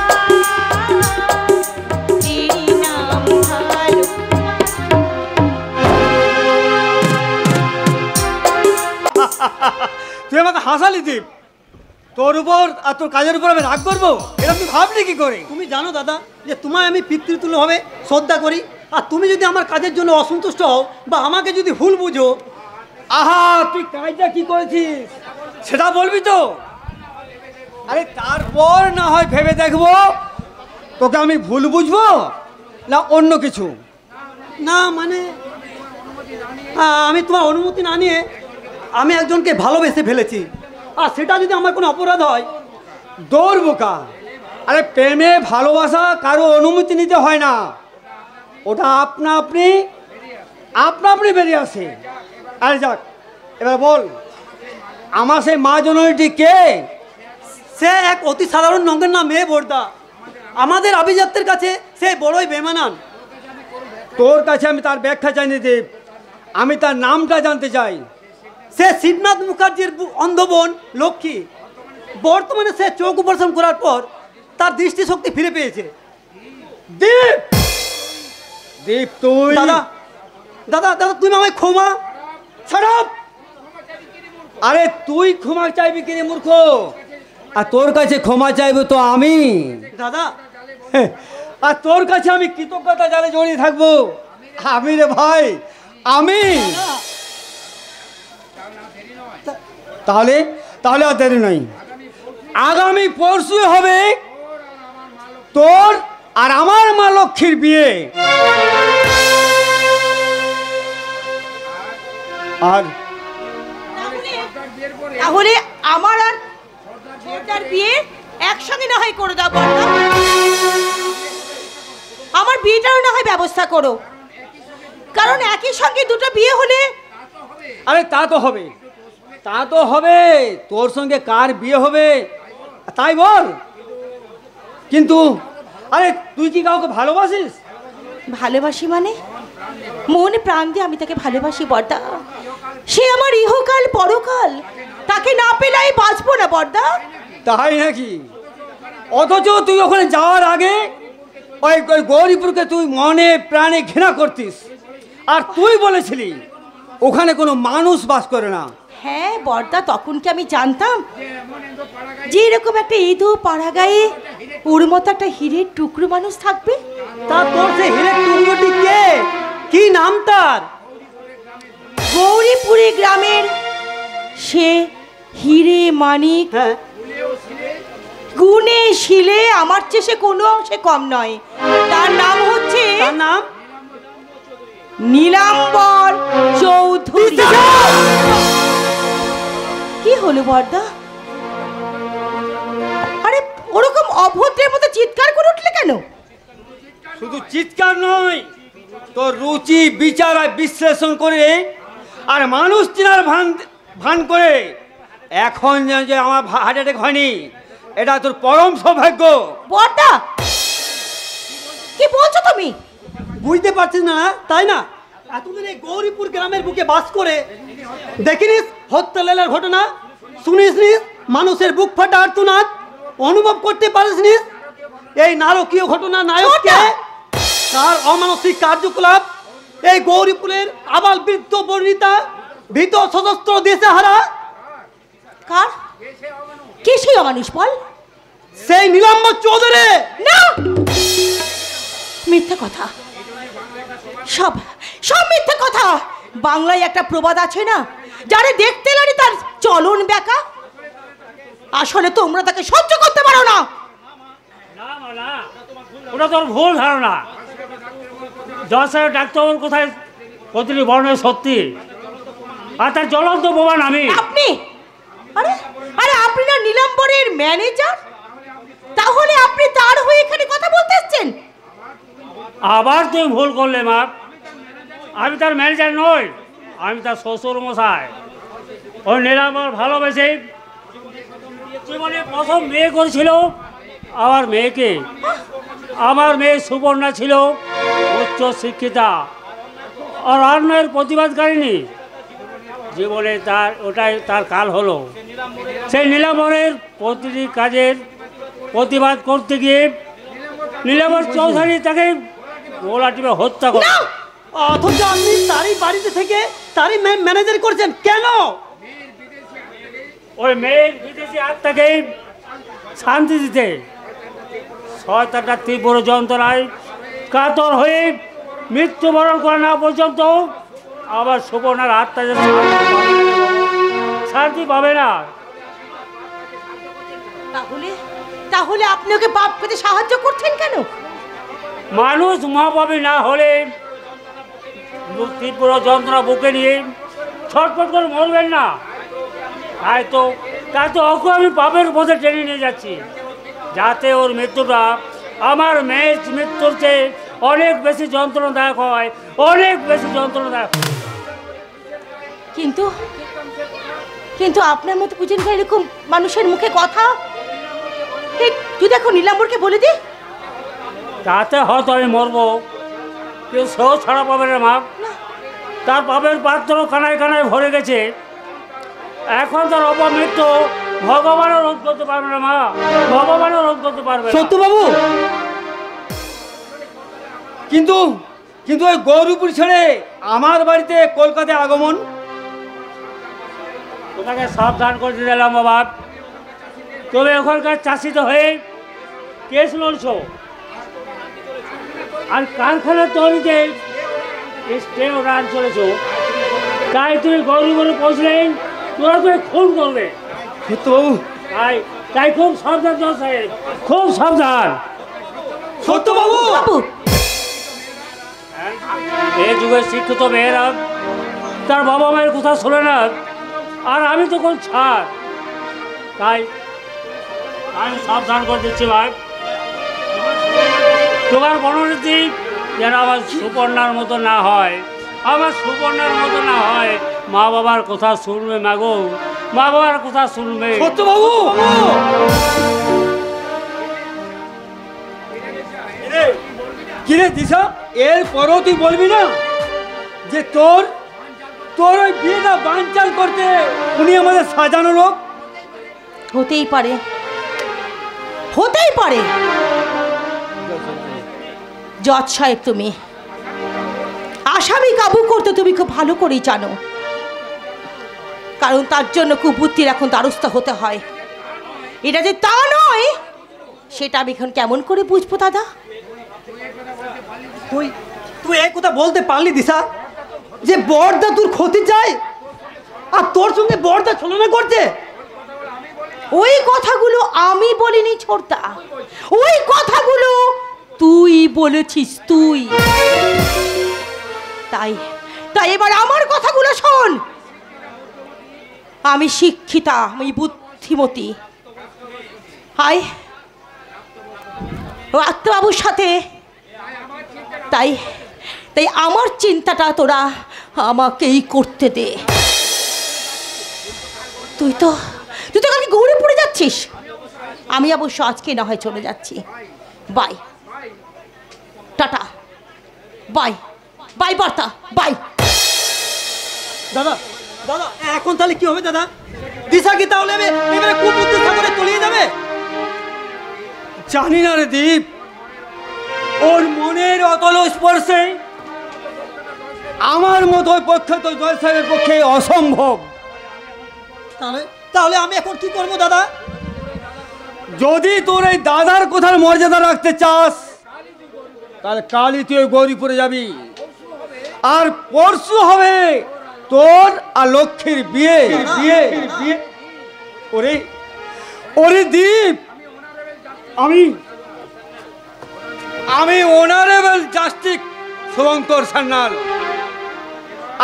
এরই নাম তুই আমাকে হাসালি দীপ। তোর উপর আর তোর কাজের উপর আমি রাগ করবো, এটা তুই ভাবলি কি করে? তুমি জানো দাদা যে তোমায় আমি পিতৃতুল্যভাবে শ্রদ্ধা করি, আর তুমি যদি আমার কাজের জন্য অসন্তুষ্ট হও বা আমাকে যদি ভুল বুঝো। আহা, তুই কাজটা কি করেছিস সেটা বলবি তো? আরে তারপর না হয় ভেবে দেখবো তোকে আমি ভুল বুঝবো না অন্য কিছু। না মানে আমি তোমার অনুমতি না নিয়ে আমি একজনকে ভালোবেসে ফেলেছি, আর সেটা যদি আমার কোনো অপরাধ হয়। দৌড় বোকা। আরে প্রেমে ভালোবাসা কারো অনুমতি নিতে হয় না, ওটা আপনা আপনি বেরিয়ে আসে। আরে যাক, এবার বল আমার সেই মা জননীটি কে? সে এক অতি সাধারণ রঙের নাম মেয়ে বর্দা। আমাদের আভিজাত্যের কাছে সে বড়ই বেমানান। তোর কাছে আমি তার ব্যাখ্যা চাইনি দেব, আমি তার নামটা জানতে চাই। সে শিবনাথ মুখার্জির অন্ধ বোন লক্ষ্মী। বর্তমানে সে চোখ অপারেশন করার পর তার দৃষ্টিশক্তি ফিরে পেয়েছে। দীপ, দীপ তুই? দাদা দাদা দাদা তুমি আমায় ক্ষমা। ছাড়ব। আরে তুই ক্ষমা চাইবি কিরে মূর্খ? আর তোর কাছে ক্ষমা চাইবো তো আমি দাদা। আর তোর কাছে আমি কৃতজ্ঞতা জানে জড়িয়ে থাকবো আমি রে ভাই, আমি। তাহলে তাহলে আর দেরি নাই, আগামী পরশু হবে তোর আর আমার মা লক্ষ্মীর বিয়ে। আর তাহলে আমার আর ছোটদার বিয়ে একসঙ্গে না হয় করে দাও বর্দা। আমার বিয়েটারও না হয় ব্যবস্থা করো, কারণ একই সঙ্গে দুটো বিয়ে হলে। আরে তা তো হবে, তা তো হবে, তোর সঙ্গে কার বিয়ে হবে তাই বল। কিন্তু আরে তুই কি কাউকে ভালোবাসিস? ভালোবাসি মানে মন প্রাণ দিয়ে আমি তাকে ভালোবাসি বর্দা। সে আমার ইহকাল পরকাল, তাকে না পেলে আমি বাঁচবো না বর্দা। তাই নাকি? অথচ তুই ওখানে যাওয়ার আগে ওই গৌরীপুরকে তুই মনে প্রাণে ঘৃণা করতিস, আর তুই বলেছিলি ওখানে কোনো মানুষ বাস করে না। হ্যাঁ বর্দা, তখন কি আমি জানতাম যে এরকম একটা ইঁদু পাড়া গায়ে ওর মতো একটা হীরের টুকরো মানুষ থাকবে? তা তোর সে হীরের টুকরোটি কে? কি নাম তার? গৌরীপুরে গ্রামের সে হিরে মানিক, গুণে শিলে আমার চেয়ে সে কোনো অংশে কম নয়। তার নাম হচ্ছে, তার নাম নীলাম্বর চৌধুরী। কি হলো বর্দা? আরে ওরকম অভদ্রের মতো চিৎকার করে উঠলে কেন? শুধু চিৎকার নয়, তোর রুচি বিচার আর বিশ্লেষণ করে আর মানুষ চেনার ভান করে এখন যে আমার হার্ট অ্যাটাক হয়নি, এটা তোর পরম সৌভাগ্য। বর্দা কি বলছো তুমি? বুঝতে পারছিস না তাই না? এতদিন এই গৌরীপুর গ্রামের বুকে বাস করে দেখিনিস হত্যা লীলার ঘটনা, শুনিসনি মানুষের বুক ফাটা আর্তনাদ, অনুভব করতে পারিসনি এই নারকীয় ঘটনা নায়ককে, তার অমানসিক কার্যকলাপ, এই গৌরীপুরের আবাল বৃদ্ধ বর্ণিতা ভীত সশস্ত্র দেশে হারা। কার? কে সেই অমানুষ বল? সেই নীলাম্বর চৌধুরী। না, মিথ্যা কথা, সব সব মিথ্যা কথা। বাংলায় একটা প্রবাদ আছে না, যারে দেখতে লারি তার চলন বেকা। আসলে তোমরা তাকে সহ্য করতে পারো না। ওটা তোর ভুল ধারণা। জজ ডাক্তার কোথায় প্রতিটি বর্ণের সত্যি, আর তার জ্বলন্ত প্রমাণ আমি। আপনি? আরে আরে আপনি না নীলাম্বরের ম্যানেজার? তাহলে আপনি তার হয়ে এখানে কথা বলতে এসেছেন? আবার তুমি ভুল করলে মা, আমি তার ম্যানেজার নই, আমি তার শ্বশুর মশাই। ওই নীলাম্বর ভালোবেসে জীবনে প্রথম বিয়ে করেছিল আমার মেয়েকে। আমার মেয়ে সুবর্ণা ছিল উচ্চ শিক্ষিতা আর অন্যের প্রতিবাদকারিণী। জীবনে ওটাই তার কাল হলো। সেই নীলাম্বরের প্রতিটি কাজের প্রতিবাদ করতে গিয়ে নীলাম্বর চৌধুরী তাকে গোলা টিপে হত্যা করে। অথচ আপনি তারই বাড়িতে থেকে তারই ম্যানেজার করছেন কেন? ওই মেয়ের বিদেশি আত্মাকে শান্তি দিতে শয়তানটা তীব্র যন্ত্রণায় কাতর হয়ে মৃত্যুবরণ করা না পর্যন্ত আবার সুবর্ণার আত্মা যে শান্তি পাবে না। তাহলে তাহলে আপনি ওকে পাপ পেতে সাহায্য করছেন কেন? মানুষ মহাপাপী না হলে তীব্র যন্ত্রণা বুকে নিয়ে ছটফট করে মরবেন না। তাই তো ওকে আমি পাপের পথে টেনে নিয়ে যাচ্ছি, যাতে ওর মৃত্যুটা আমার মেয়ের মৃত্যুর চেয়ে অনেক বেশি যন্ত্রণাদায়ক হয়, অনেক বেশি যন্ত্রণাদায়ক। কিন্তু কিন্তু আপনার মতো বুঝেন এরকম মানুষের মুখে কথা, তুই দেখো নীলাম্বরকে বলে দি, তাতে হয়তো আমি মরবো, কেউ সেও ছাড়া পাবে না মা। তার পাপের পাত্র কানায় কানায় ভরে গেছে, এখন তার অপমৃত্যু ভগবানও রোধ করতে পারবে না মা, ভগবানও রোধ করতে পারবে না। সত্যবাবু, কিন্তু কিন্তু ওই গৌরীপুর ছেড়ে আমার বাড়িতে কলকাতায় আগমন, তোমাকে সাবধান করে দিলাম বাবা। তবে ওখানকার চাষিতে হয়ে কেস লড়ছ, আর কারখানার তৈরিতে স্টে অর্ডার চলেছ, তাই তুমি গৌরীপুরে পৌঁছলে তোরা তুমি খুন করবে। তাই তাই খুব সাবধান জজ সাহেব, খুব সাবধান। সত্যবাবু, এই যুগের শিক্ষিত মেয়েরা তার বাবা মায়ের কথা শোনে না, আর আমি তো কোন ছাড়। তাই আমি সাবধান করে দিচ্ছি ভাই, তোমার মনোনীতি যেন আমার সুপর্ণার মতো না হয়, আমার সুপর্ণার মতো না হয়। মা বাবার কথা শুনবে মাগো, মা বাবার কথা শুনবে। সত্যবাবু, কিরে দিশা, এরপরও তুই বলবি না যে তোর ওই বিয়েটা বানচাল করতে উনি আমাদের সাজানো লোক? হতেই পারে, হতেই পারে। জজ সাহেব, তুমি আসামি কাবু করতে তুমি খুব ভালো করেই জানো, কারণ তার জন্য কুবুদ্ধির এখন দ্বারস্থ হতে হয়। এটা যে তা নয় সেটা আমি এখন কেমন করে বুঝবো দাদা? তুই এই কথা বলতে পারলি দিশা, যে বড়দা তোর ক্ষতি চায় আর তোর সঙ্গে বড়দা ছলনা করছে? ওই কথাগুলো আমি বলিনি ছোটদা, ওই কথাগুলো তুই বলেছিস তুই। তাই তাই এবার আমার কথাগুলো শোন। আমি শিক্ষিতা, আমি বুদ্ধিমতী। আয় আত্মবাবুর সাথে, তাই তাই আমার চিন্তাটা তোরা আমাকেই করতে দে। তুই তো কালকে গৌড়ে পড়ে যাচ্ছিস, আমি অবশ্য আজকে না হয় চলে যাচ্ছি। বাই, টাটা, বাই বাই বার্তা, বাই। দাদা দাদা এখন তাহলে কি হবে দাদা? দিশা কি তাহলে এবারে কুবুদ্ধি সাগরে তলিয়ে যাবে? জানি না রে দীপ, ওর মনের অতল স্পর্শে আমার মতো পক্ষে তো জয় সাহেবের পক্ষে অসম্ভব। তাহলে আমি এখন কি করবো দাদা? যদি তোর এই দাদার কথার মর্যাদা রাখতে চাস তাহলে কালই তুই গৌরীপুরে যাবি, আর পরশু হবে তোর আর লক্ষ্মীর বিয়ে। ওরে ওরে দীপ, আমি অনারেবল জাস্টিস শুভঙ্কর সান্যাল,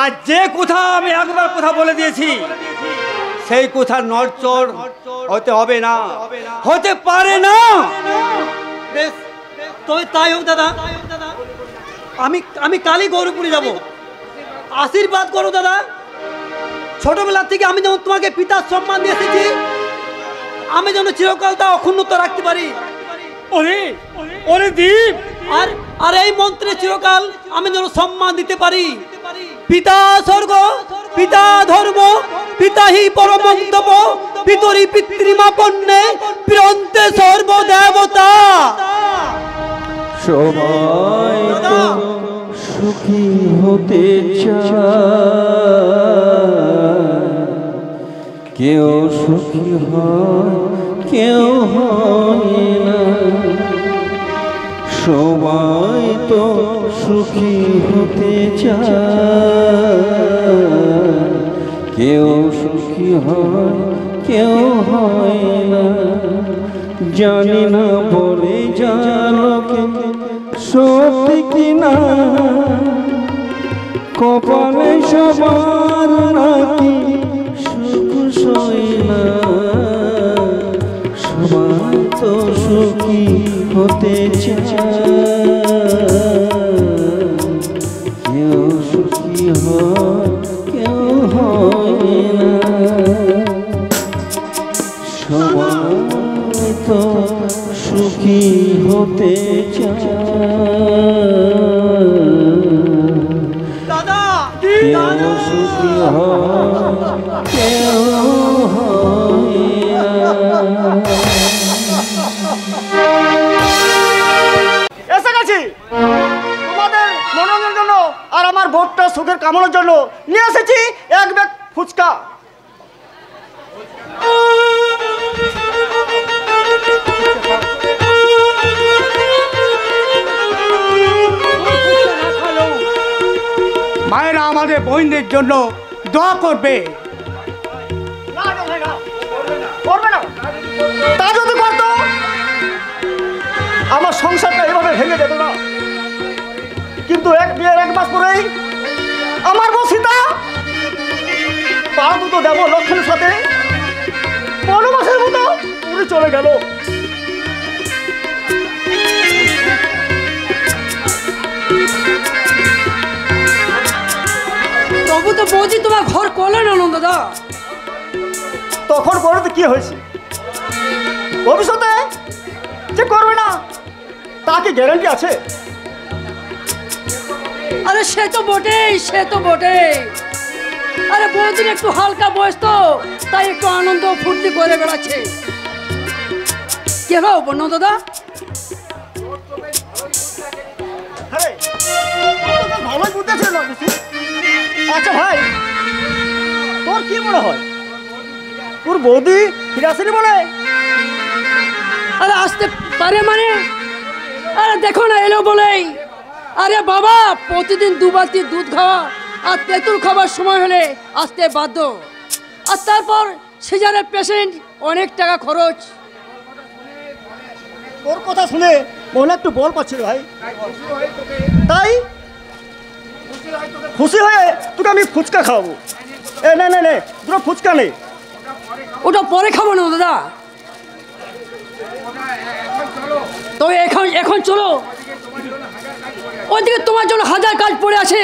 আর যে কথা আমি একবার কথা বলে দিয়েছি সেই কথা নড়চড় হতে হবে না, হতে পারে না। তবে তাই হোক দাদা, আমি কালই গৌরীপুরে যাব। আশীর্বাদ করো দাদা। ছোটবেলা থেকে আমি যেমন তোমাকে পিতার সম্মান দিয়ে এসেছি, আমি যেন চিরকাল তা অক্ষুণ্ণত রাখতে পারি। ওরে ওরে দীপ, আর এই মন্ত্রে চিরকাল আমি যেন সম্মান দিতে পারি। পিতা স্বর্গ, পিতা ধর্ম, পিতা হি পরমন্তপ, পিতরি পিতৃমা পণ্যে পিরন্তে সর্বদেবতা। সবাই তো সুখী হতে চায়, কেউ সুখী হয় কেউ হয় না। সবাই তো সুখী হতে চায়, কেউ সুখী হয় কেউ হয় না। জানি না বলে জানকে সত্যি কিনা, কপালে সবার নাকি সুখ সয় না। সবাই তো সুখী হতে চায়, কেউ সুখী হয় কেউ হয় না। সবাই তো সুখী হতে চায়, কেউ সুখী হয় কেউ হয় না। এসে গেছি তোমাদের মনোরঞ্জনের জন্য আর আমার ভোটটা সুখের কামনার জন্য নিয়ে এসেছি এক ব্যাগ ফুচকা। মায়েরা আমাদের বোনদের জন্য দোয়া করবে। তা যদি করতো আমার সংসারটা এভাবে ভেঙে যেত না। কিন্তু বিয়ের 1 মাস পরেই আমার বউ সীতা মতো দেব লক্ষণের সাথে বনবাসের মতো উড়ে চলে গেল। তবু তো বৌদি তোমার ঘর করলে না নন্দদা। তখন করে তো কি হয়েছে, ভবিষ্যতে যে করবে না তা কি গ্যারান্টি আছে? আরে সে তো বটেই, সে তো বটেই। আরে বৌদির একটু হালকা বয়স তো, তাই একটু আনন্দ ফুর্তি করে বেড়াচ্ছে। কেন নন্দদা? ভালোই বুঝতেছিল। আচ্ছা ভাই, তোর কি মনে হয় তোর বৌদি ফিরে আসেনি বলে? আরে আসতে পারে মানে? আরে দেখো না এলো বলেই। আরে বাবা, প্রতিদিন 2 বালতি দুধ খাওয়া আর তেঁতুল খাবার সময় হলে আসতে বাধ্য। আর তারপর সিজারের পেশেন্ট, অনেক টাকা খরচ। তোর কথা শুনে মনে একটু বল পাচ্ছিল ভাই, তাই খুশি হয়ে তোকে আমি ফুচকা খাওয়াবো। এ নে নে নে, দুটো ফুচকা নেই। ওটা পরে খাবো না দাদা, তবে এখন চলো। ওইদিকে তোমার জন্য হাজার কাজ পড়ে আছে।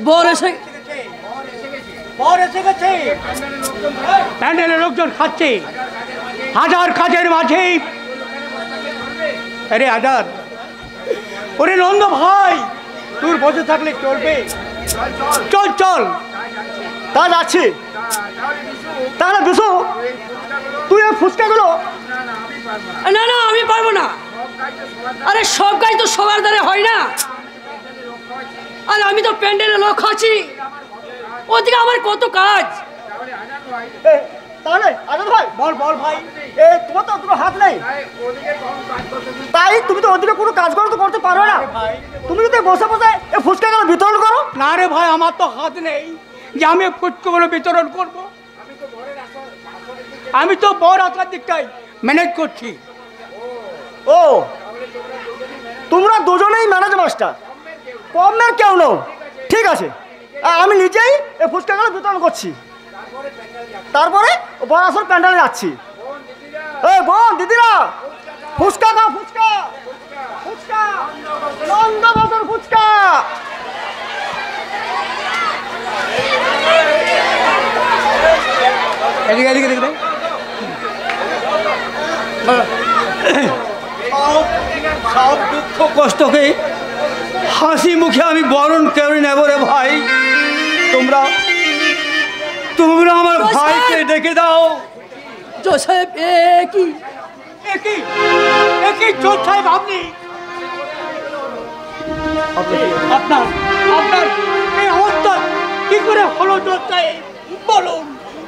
বর এসে গেছে, প্যান্ডেলের লোকজন খাচ্ছে হাজার কাজের মাঝে। আরে আজাদ, ওরে নন্দ ভাই, তোর বসে থাকলে চলবে? চল চল। তা যাচ্ছি। তাহলে বিশু, তুই ওই ফুচকাগুলো। না না, আমি পারবো না। আরে সব কাজ তো সবার দ্বারা হয় না। আর আমি তো প্যান্ডেলের লোক খাচ্ছি, ওদিকে আমার কত কাজ। তাহলে আজাদ ভাই, বল বল ভাই, তোমার তো দুটো হাত নেই, তাই তুমি তো ওদিকে কোনো কাজ করো তো করতে পারো না। তুমি যদি বসে বসে এই ফুচকাগুলো বিতরণ করো। না রে ভাই, আমার তো হাত নেই যে আমি ফুচকাগুলো বিতরণ করব। আমি তো বড় আসার দিকটাই ম্যানেজ করছি। ও, তোমরা দুজনেই ম্যানেজ মাস্টার, কমের কেউ নও। ঠিক আছে, আমি নিজেই এই ফুচকাগুলো বিতরণ করছি, তারপরে বড় আসর প্যান্ডেলে যাচ্ছি। এই বোন দিদিরা, ফুচকা খাও, ফুচকা ফুচকা, নন্দ বাজার ফুচকা। এদিকে এদিকে দেখবে, সব দুঃখ কষ্টকে হাসি মুখে আমি বরণ করে নেব রে ভাই। তোমরা আমার ভাইকে ডেকে দাও। জোসেফ, কি জোর সাহেব, আপনি আপনার এই অবস্থা কি করে হলো জোর সাহেব? বলুন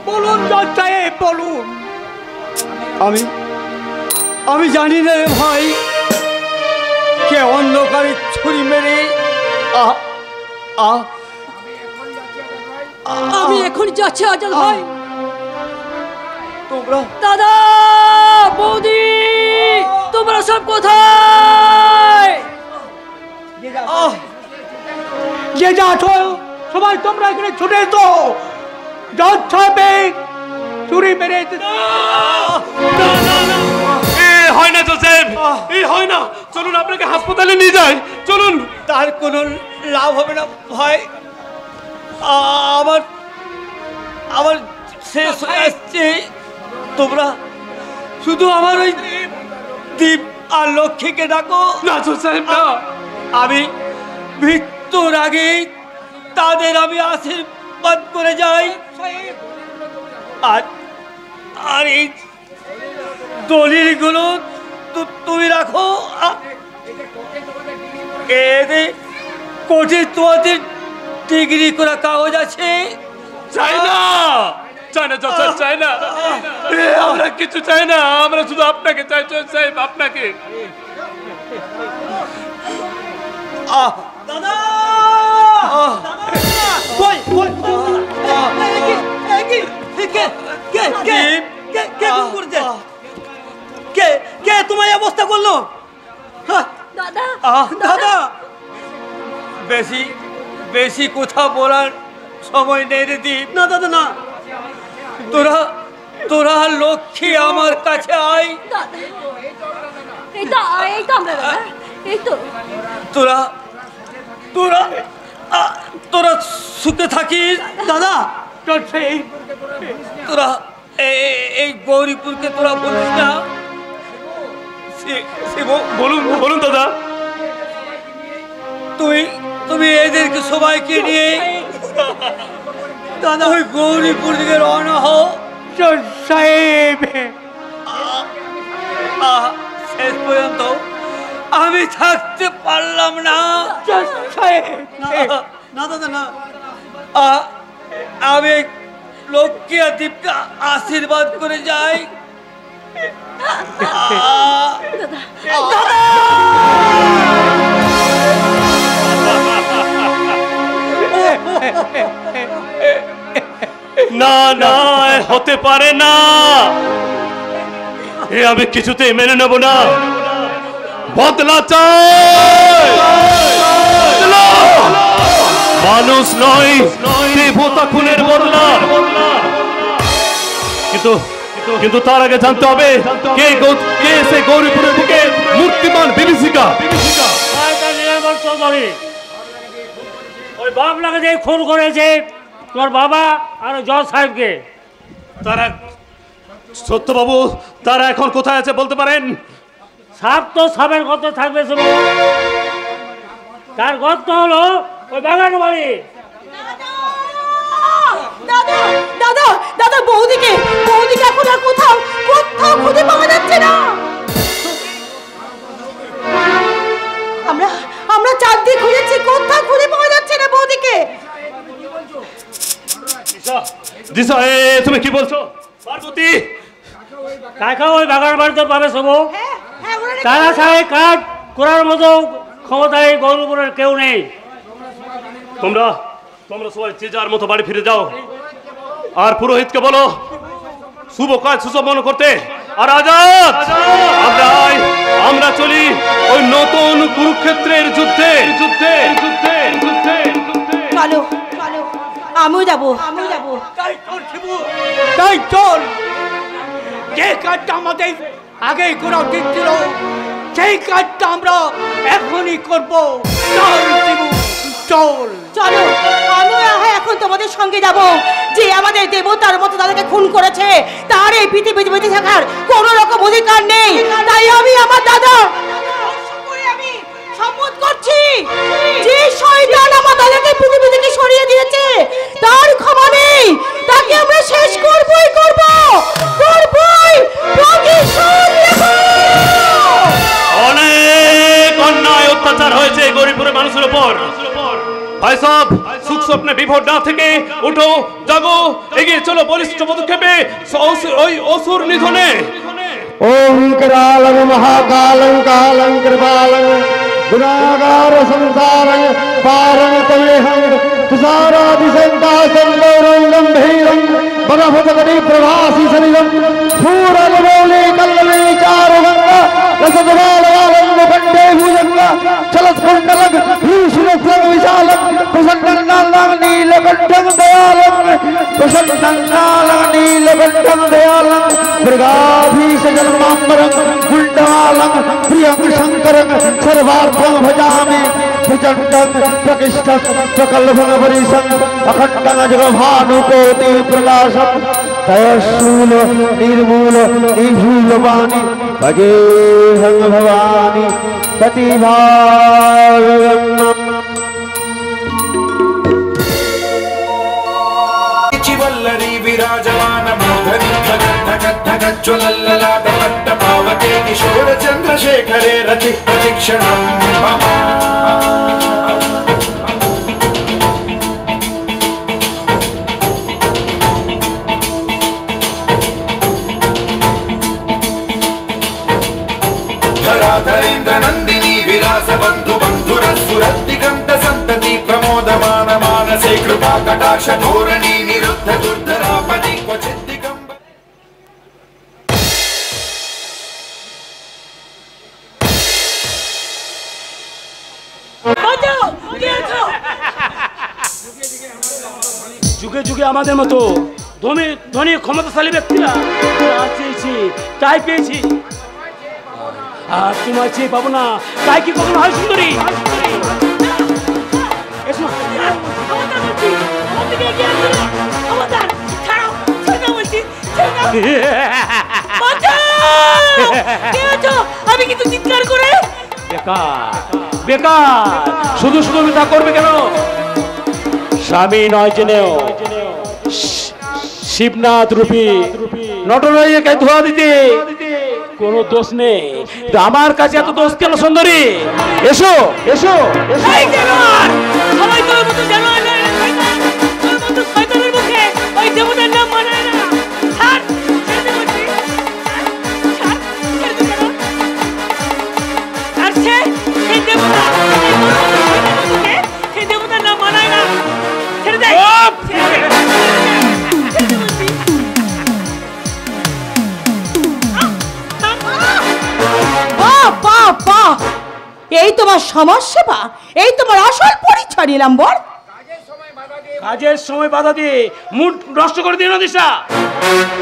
বলুন জোর সাহেব, বলুন। আমি জানি না রে ভাই, কে অন্ধকারে ছুরি মেরে আমি এখন যাচ্ছি আজাদ ভাই। তোমরা দাদা, বৌদি, তোমরা সব কোথায়? যে যা আছো সবাই তোমরা এখানে ছুটে এসো। জজ সাহেব চুরি মেরে হয় না জোসেফ, এই হয় না। চলুন আপনাকে হাসপাতালে নিয়ে যাই, চলুন। তার কোনো লাভ হবে না ভাই, আমার শেষ হয়ে আসছে। তোমরা শুধু আমার ওই দীপ আর লক্ষ্মীকে ডাকো। না জোসেফ না, আমি মৃত্যুর আগে তাদের আমি আশীর্বাদ করে যাই। আর এই দলিলগুলো তুমি রাখো। এতে কোটি তোমাদের ডিগ্রি করা কাগজ আছে। চাই না জোসেফ, চাই না। আমরা কিছু চাই না, আমরা শুধু আপনাকে চাই জোসেফ, আপনাকে। দাদা, কে তোমার অবস্থা করলো? দাদা, দাদা, বেশি কথা বলার সময় নেই রে দীপ। না দাদা না, তোরা তোরা লক্ষ্মী আমার কাছে আয়। তোরা তোরা তোরা সুখে থাকিস দাদা। তোরা এই গৌরীপুরকে তোরা বলিস না। বলুন বলুন দাদা। তুমি এদেরকে সবাইকে নিয়ে দাদা ওই গৌরীপুর দিকে রওনা হও। সাহেব শেষ পর্যন্ত আমি থাকতে পারলাম না। না দাদা না, আমি লক্ষ্মী আর দীপকে আশীর্বাদ করে যাই। না না, হতে পারে না, এ আমি কিছুতেই মেনে নেব না। বদলা চাই, মানুষ নয় দেবতা খুনের বদলা। কিন্তু তার আগে জানতে হবে কে সে গৌরীপুরের বুকে মূর্তিমান বিভীষিকা। ওই বাবলাকে যে খুন করেছে তোর বাবা আর জজ সাহেবকে। তারা সত্যবাবু, তারা এখন কোথায় আছে বলতে পারেন? সাপ তো সাপের গর্তে থাকবে, শুনো। তার গর্ত হলো ওই বাগান বাড়ি। দাদা দাদা দাদা, বৌদিকে এখন আর কোথাও খুঁজে পাওয়া যাচ্ছে না। আমরা চারদিক খুঁজেছি, কোথাও খুঁজে পাওয়া যাচ্ছে না বৌদিকে। দিশা, তুমি কি বলছো? পার্বতী কাকা ওই বাগান বাড়িতে পাবে সবু। তারা সাহেব কাজ করার মতো ক্ষমতায় গৌরপুরের কেউ নেই। তোমরা সবাই যে যার মতো বাড়ি ফিরে যাও, আর পুরোহিতকে বলো শুভ কাজ সুসম্পন্ন করতে। আর আজাদ, আমরা চলি ওই নতুন কুরুক্ষেত্রের যুদ্ধে। চলো, আমিও যাবো। তাই চল, যে কাজটা আমাদের আগেই করা উচিত ছিল সেই কাজটা আমরা এখনই করবো। চল চলো, আমিও এখন তোমাদের সঙ্গে যাব। যে আমাদের দেবতার মতো তাদেরকে খুন করেছে, তার এই পৃথিবীতে বেঁচে থাকার কোনো রকম অধিকার নেই। তাই আমি আমার দাদা আমি শপথ করছি, যে শয়তান আমার দাদাকে পৃথিবী থেকে সরিয়ে দিয়েছে তার ক্ষমা নেই। তাকে আমরা শেষ করবই। অনেক অন্যায় অত্যাচার হয়েছে গরিবপুরের মানুষের উপর। ভাই সব সুখ স্বপ্নে বিভোর না থেকে উঠো, জাগো, এগিয়ে চলো বলিষ্ঠ পদক্ষেপে ওই অসুর নিধনে। ওম কালং মহাকালং কালং কৃপালং গুণাগার সংসারং পারং তমেহং তুষারাদি সন্তাসং গৌরং গম্ভীরং বনভতগণি প্রভাসি শরীরং সুরগমৌলি কল্ললে চারুগঙ্গা রসদবালবালং মুখণ্ডে ভুজঙ্গা চলৎকুণ্ডলং ভূষণং विशालं प्रसन्नं नीलकण्ठं दयालं मृगाधीशजन्माम्बरं कुण्डमालं प्रियं शङ्करं सर्वार्थं भजामि प्रचण्डं प्रकृष्टं प्रकल्भं वरिशं अखण्डं जगभानुकोटि प्रकाशं तयशूल निर्मूल निभूलवाणी भजेऽहं भवानी प्रतिभावम् वल्लरी विराजमान मोहनी ज्वलल्ललाट पट्ट पावके किशोर चंद्रशेखरे रति प्रतीक्षणं मम धराधरेन्द्र नंदिनी विलास बंधु बंधुरसुरदिगंत संतति प्रमोदमान मानसे कृपा कटाक्ष धोरणी निरुद्ध दुर्धरापदि क्वचित् दिगंब যুগে যুগে আমাদের মতো ধনী ক্ষমতাশালী ব্যক্তিরা যা চেয়েছি তাই পেয়েছি, আর তোমার চেয়ে পাবো না, তাই কি কখনো হয় সুন্দরী? এসো। আমি কিন্তু চিৎকার করে বেকার বেকার শুধু শুধু মিথ্যা করবে কেন? স্বামী নয় জেনেও শিবনাথ রূপী নটরাজকে ধোয়া দিতে কোনো দোষ নেই, আমার কাছে এত দোষ কেন সুন্দরী? এসো এসো এসো। সবাই তোর মতো জানোয়ার না, তোর মতো শয়তানের মুখে ওই দেবতার নাম মানায় না। ছাড়, ছেড়ে দে বলছি। ছাড়, ছেড়ে দে কেন? আর সেই দেবতা, সেই দেবতার নাম মানায় না। ছেড়ে দে, ছেড়ে দে, ছেড়ে দে বলছি। বাহ, এই তোমার সমাজসেবা, এই তোমার আসল পরিচয় নীলাম্বর। কাজের সময় বাধা দিয়ে মুড নষ্ট করে দিও না দিশা।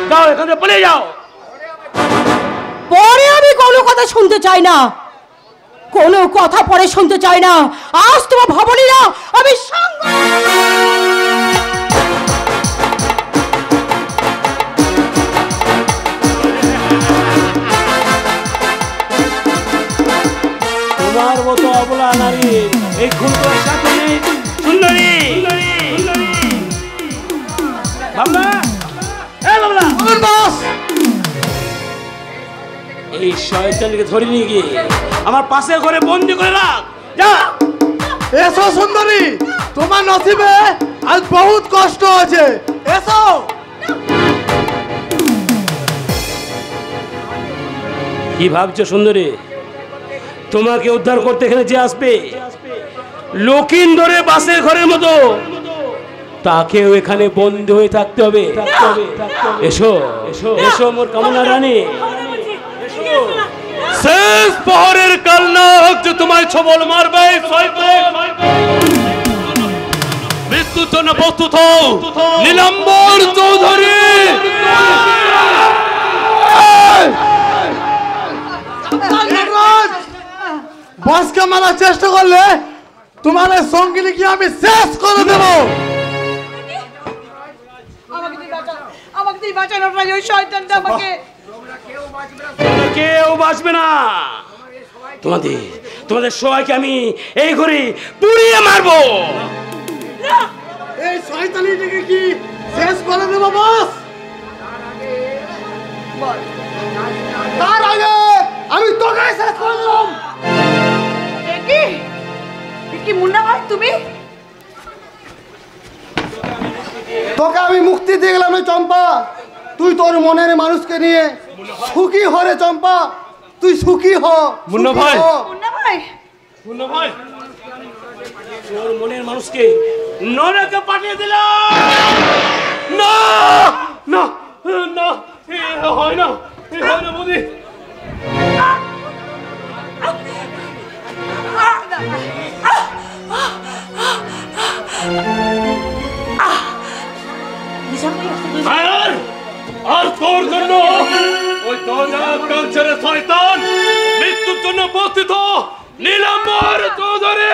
যাও এখান থেকে পালিয়ে যাও। পরে আমি কোনো কথা শুনতে চাই না, কোনো কথা পরে শুনতে চাই না। আজ তোমার ভাবনি না আমি সঙ্গ। তোমার মতো অবলা নারী এই খুন করার সাথে নেই সুন্দরী। বাবলা, এই বাবলা, এই শয়তানকে ধরে নিয়ে গিয়ে আমার পাশের ঘরে বন্দি করে রাখ। যা। এসো সুন্দরী, তোমার নসিবে আজ বহুত কষ্ট আছে। এসো। কি ভাবছো সুন্দরী? তোমাকে উদ্ধার করতে এখানে যে আসবে লকিন্দরে বাসের ঘরের মতো, তাকেও এখানে বন্ধ হয়ে থাকতে হবে। এসো এসো মোর কামনা রানী। শেষ প্রহরের কালনাক যে তোমায় ছবল মারবে, মৃত্যুর জন্য প্রস্তুত হও নীলাম্বর চৌধুরী। বসকে মারার চেষ্টা করলে তোমার সঙ্গিনী কি আমি শেষ করে দেব। আমাকে তুই বাঁচানো ভাই, ওই শয়তানটা আমাকে। কেউ বাঁচবে না। তোমাদের সবাইকে আমি এই ঘরে পুড়িয়ে মারবো। এই শয়তানিটাকে কি শেষ করে দেব বস? তার আগে আমি তোকে শেষ করে দিলাম। কি মুন্না ভাই তুমি? তোকে আমি মুক্তি দিয়ে গেলাম রে চম্পা। তুই তোর মনের মানুষকে নিয়ে সুখী হ রে চম্পা, তুই সুখী হ। মুন্না ভাই, মুন্না ভাই, মুন্না ভাই, তোর মনের মানুষকে নরকে পাঠিয়ে দিলাম। না না না, হয় না, হয় না মোদি। আর তোর জন্য ওই কালচারের শয়তান মৃত্যুর জন্য প্রস্তুত নীলাম্বর চৌধুরী।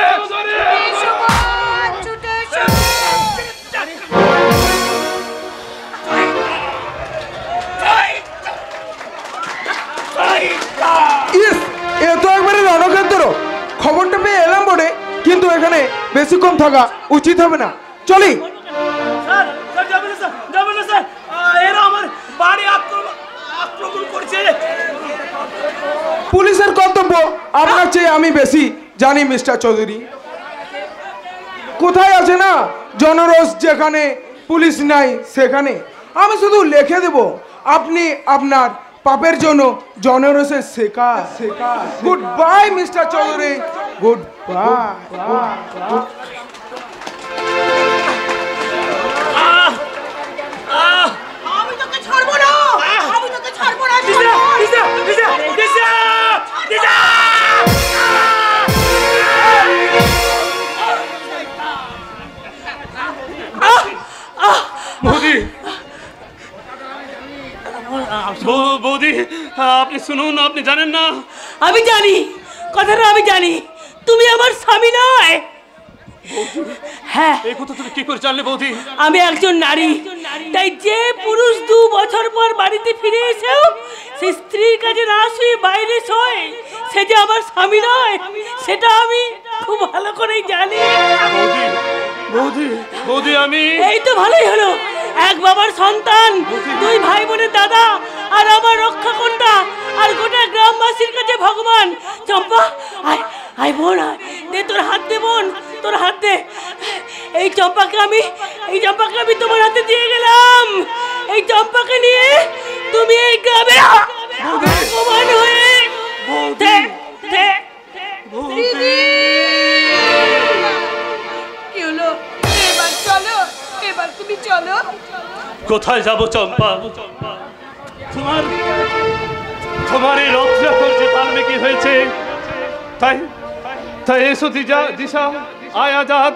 এ তো একবারে রণক্ষেত্র। খবরটা পেয়ে এলাম বটে, কিন্তু এখানে বেশিক্ষণ থাকা উচিত হবে না। চলি। পুলিশের কর্তব্য আপনার চেয়ে আমি বেশি জানি মিস্টার চৌধুরী। কোথায় আছে না জনরোষ, যেখানে পুলিশ নাই সেখানে। আমি শুধু লিখে দেব, আপনি আপনার পাপের জন্য জনরোষের শেখা। Good bye mister Chowdhury, good bye. আমি তোকে ছাড়বো না, আমি তোকে ছাড়বো না। মোদি, বৌদি আপনি শুনুন, আপনি জানেন না? আমি জানি, কথাটা আমি জানি, তুমি আমার স্বামী নয়। হ্যাঁ, এই কথা তুমি কি করে জানলে বৌদি? আমি একজন নারী, তাই যে পুরুষ 2 বছর পর বাড়িতে ফিরে এসেও সে স্ত্রীর কাছে না শুয়ে বাইরে শোয়, সে যে আমার স্বামী নয় সেটা আমি খুব ভালো করেই জানি। বৌদি বৌদি আমি এই তো ভালোই হলো, এক বাবার সন্তান, 2 ভাই বোনের দাদা, আর আমার রক্ষাকর্তা, আর গোটা গ্রামবাসীর কাছে ভগবান। চম্পা আয় আয় বোন, আয়, দে তোর হাত দে বোন, তোর হাত দে। এই চম্পাকে আমি তোমার হাতে দিয়ে গেলাম। এই চম্পাকে নিয়ে তুমি এই গ্রামে ভগবান হয়ে কি হলো? এবার চলো, এবার তুমি চলো। কোথায় যাব চম্পা? তোমার এই রথটা করছে পারবে কি হয়েছে? তাই তাই এসো দিশা, আয় আজাদ,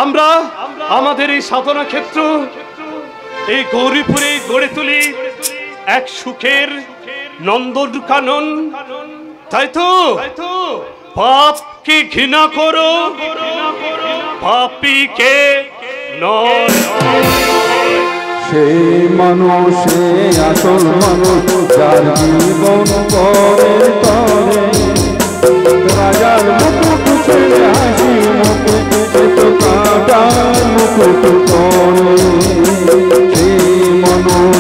আমরা আমাদের এই সাধনা ক্ষেত্র এই গৌরীপুরে গড়ে তুলি এক সুখের নন্দনকানন। তাই তো পাপকে ঘৃণা করো, পাপীকে নয়। সেই মানুষে আসল মানুষ, যার জীবন পরের তরে, রাজার মুকুট ছেড়ে হাসি মুকুট তো কাটার মুকুট পরে। সেই মানুষ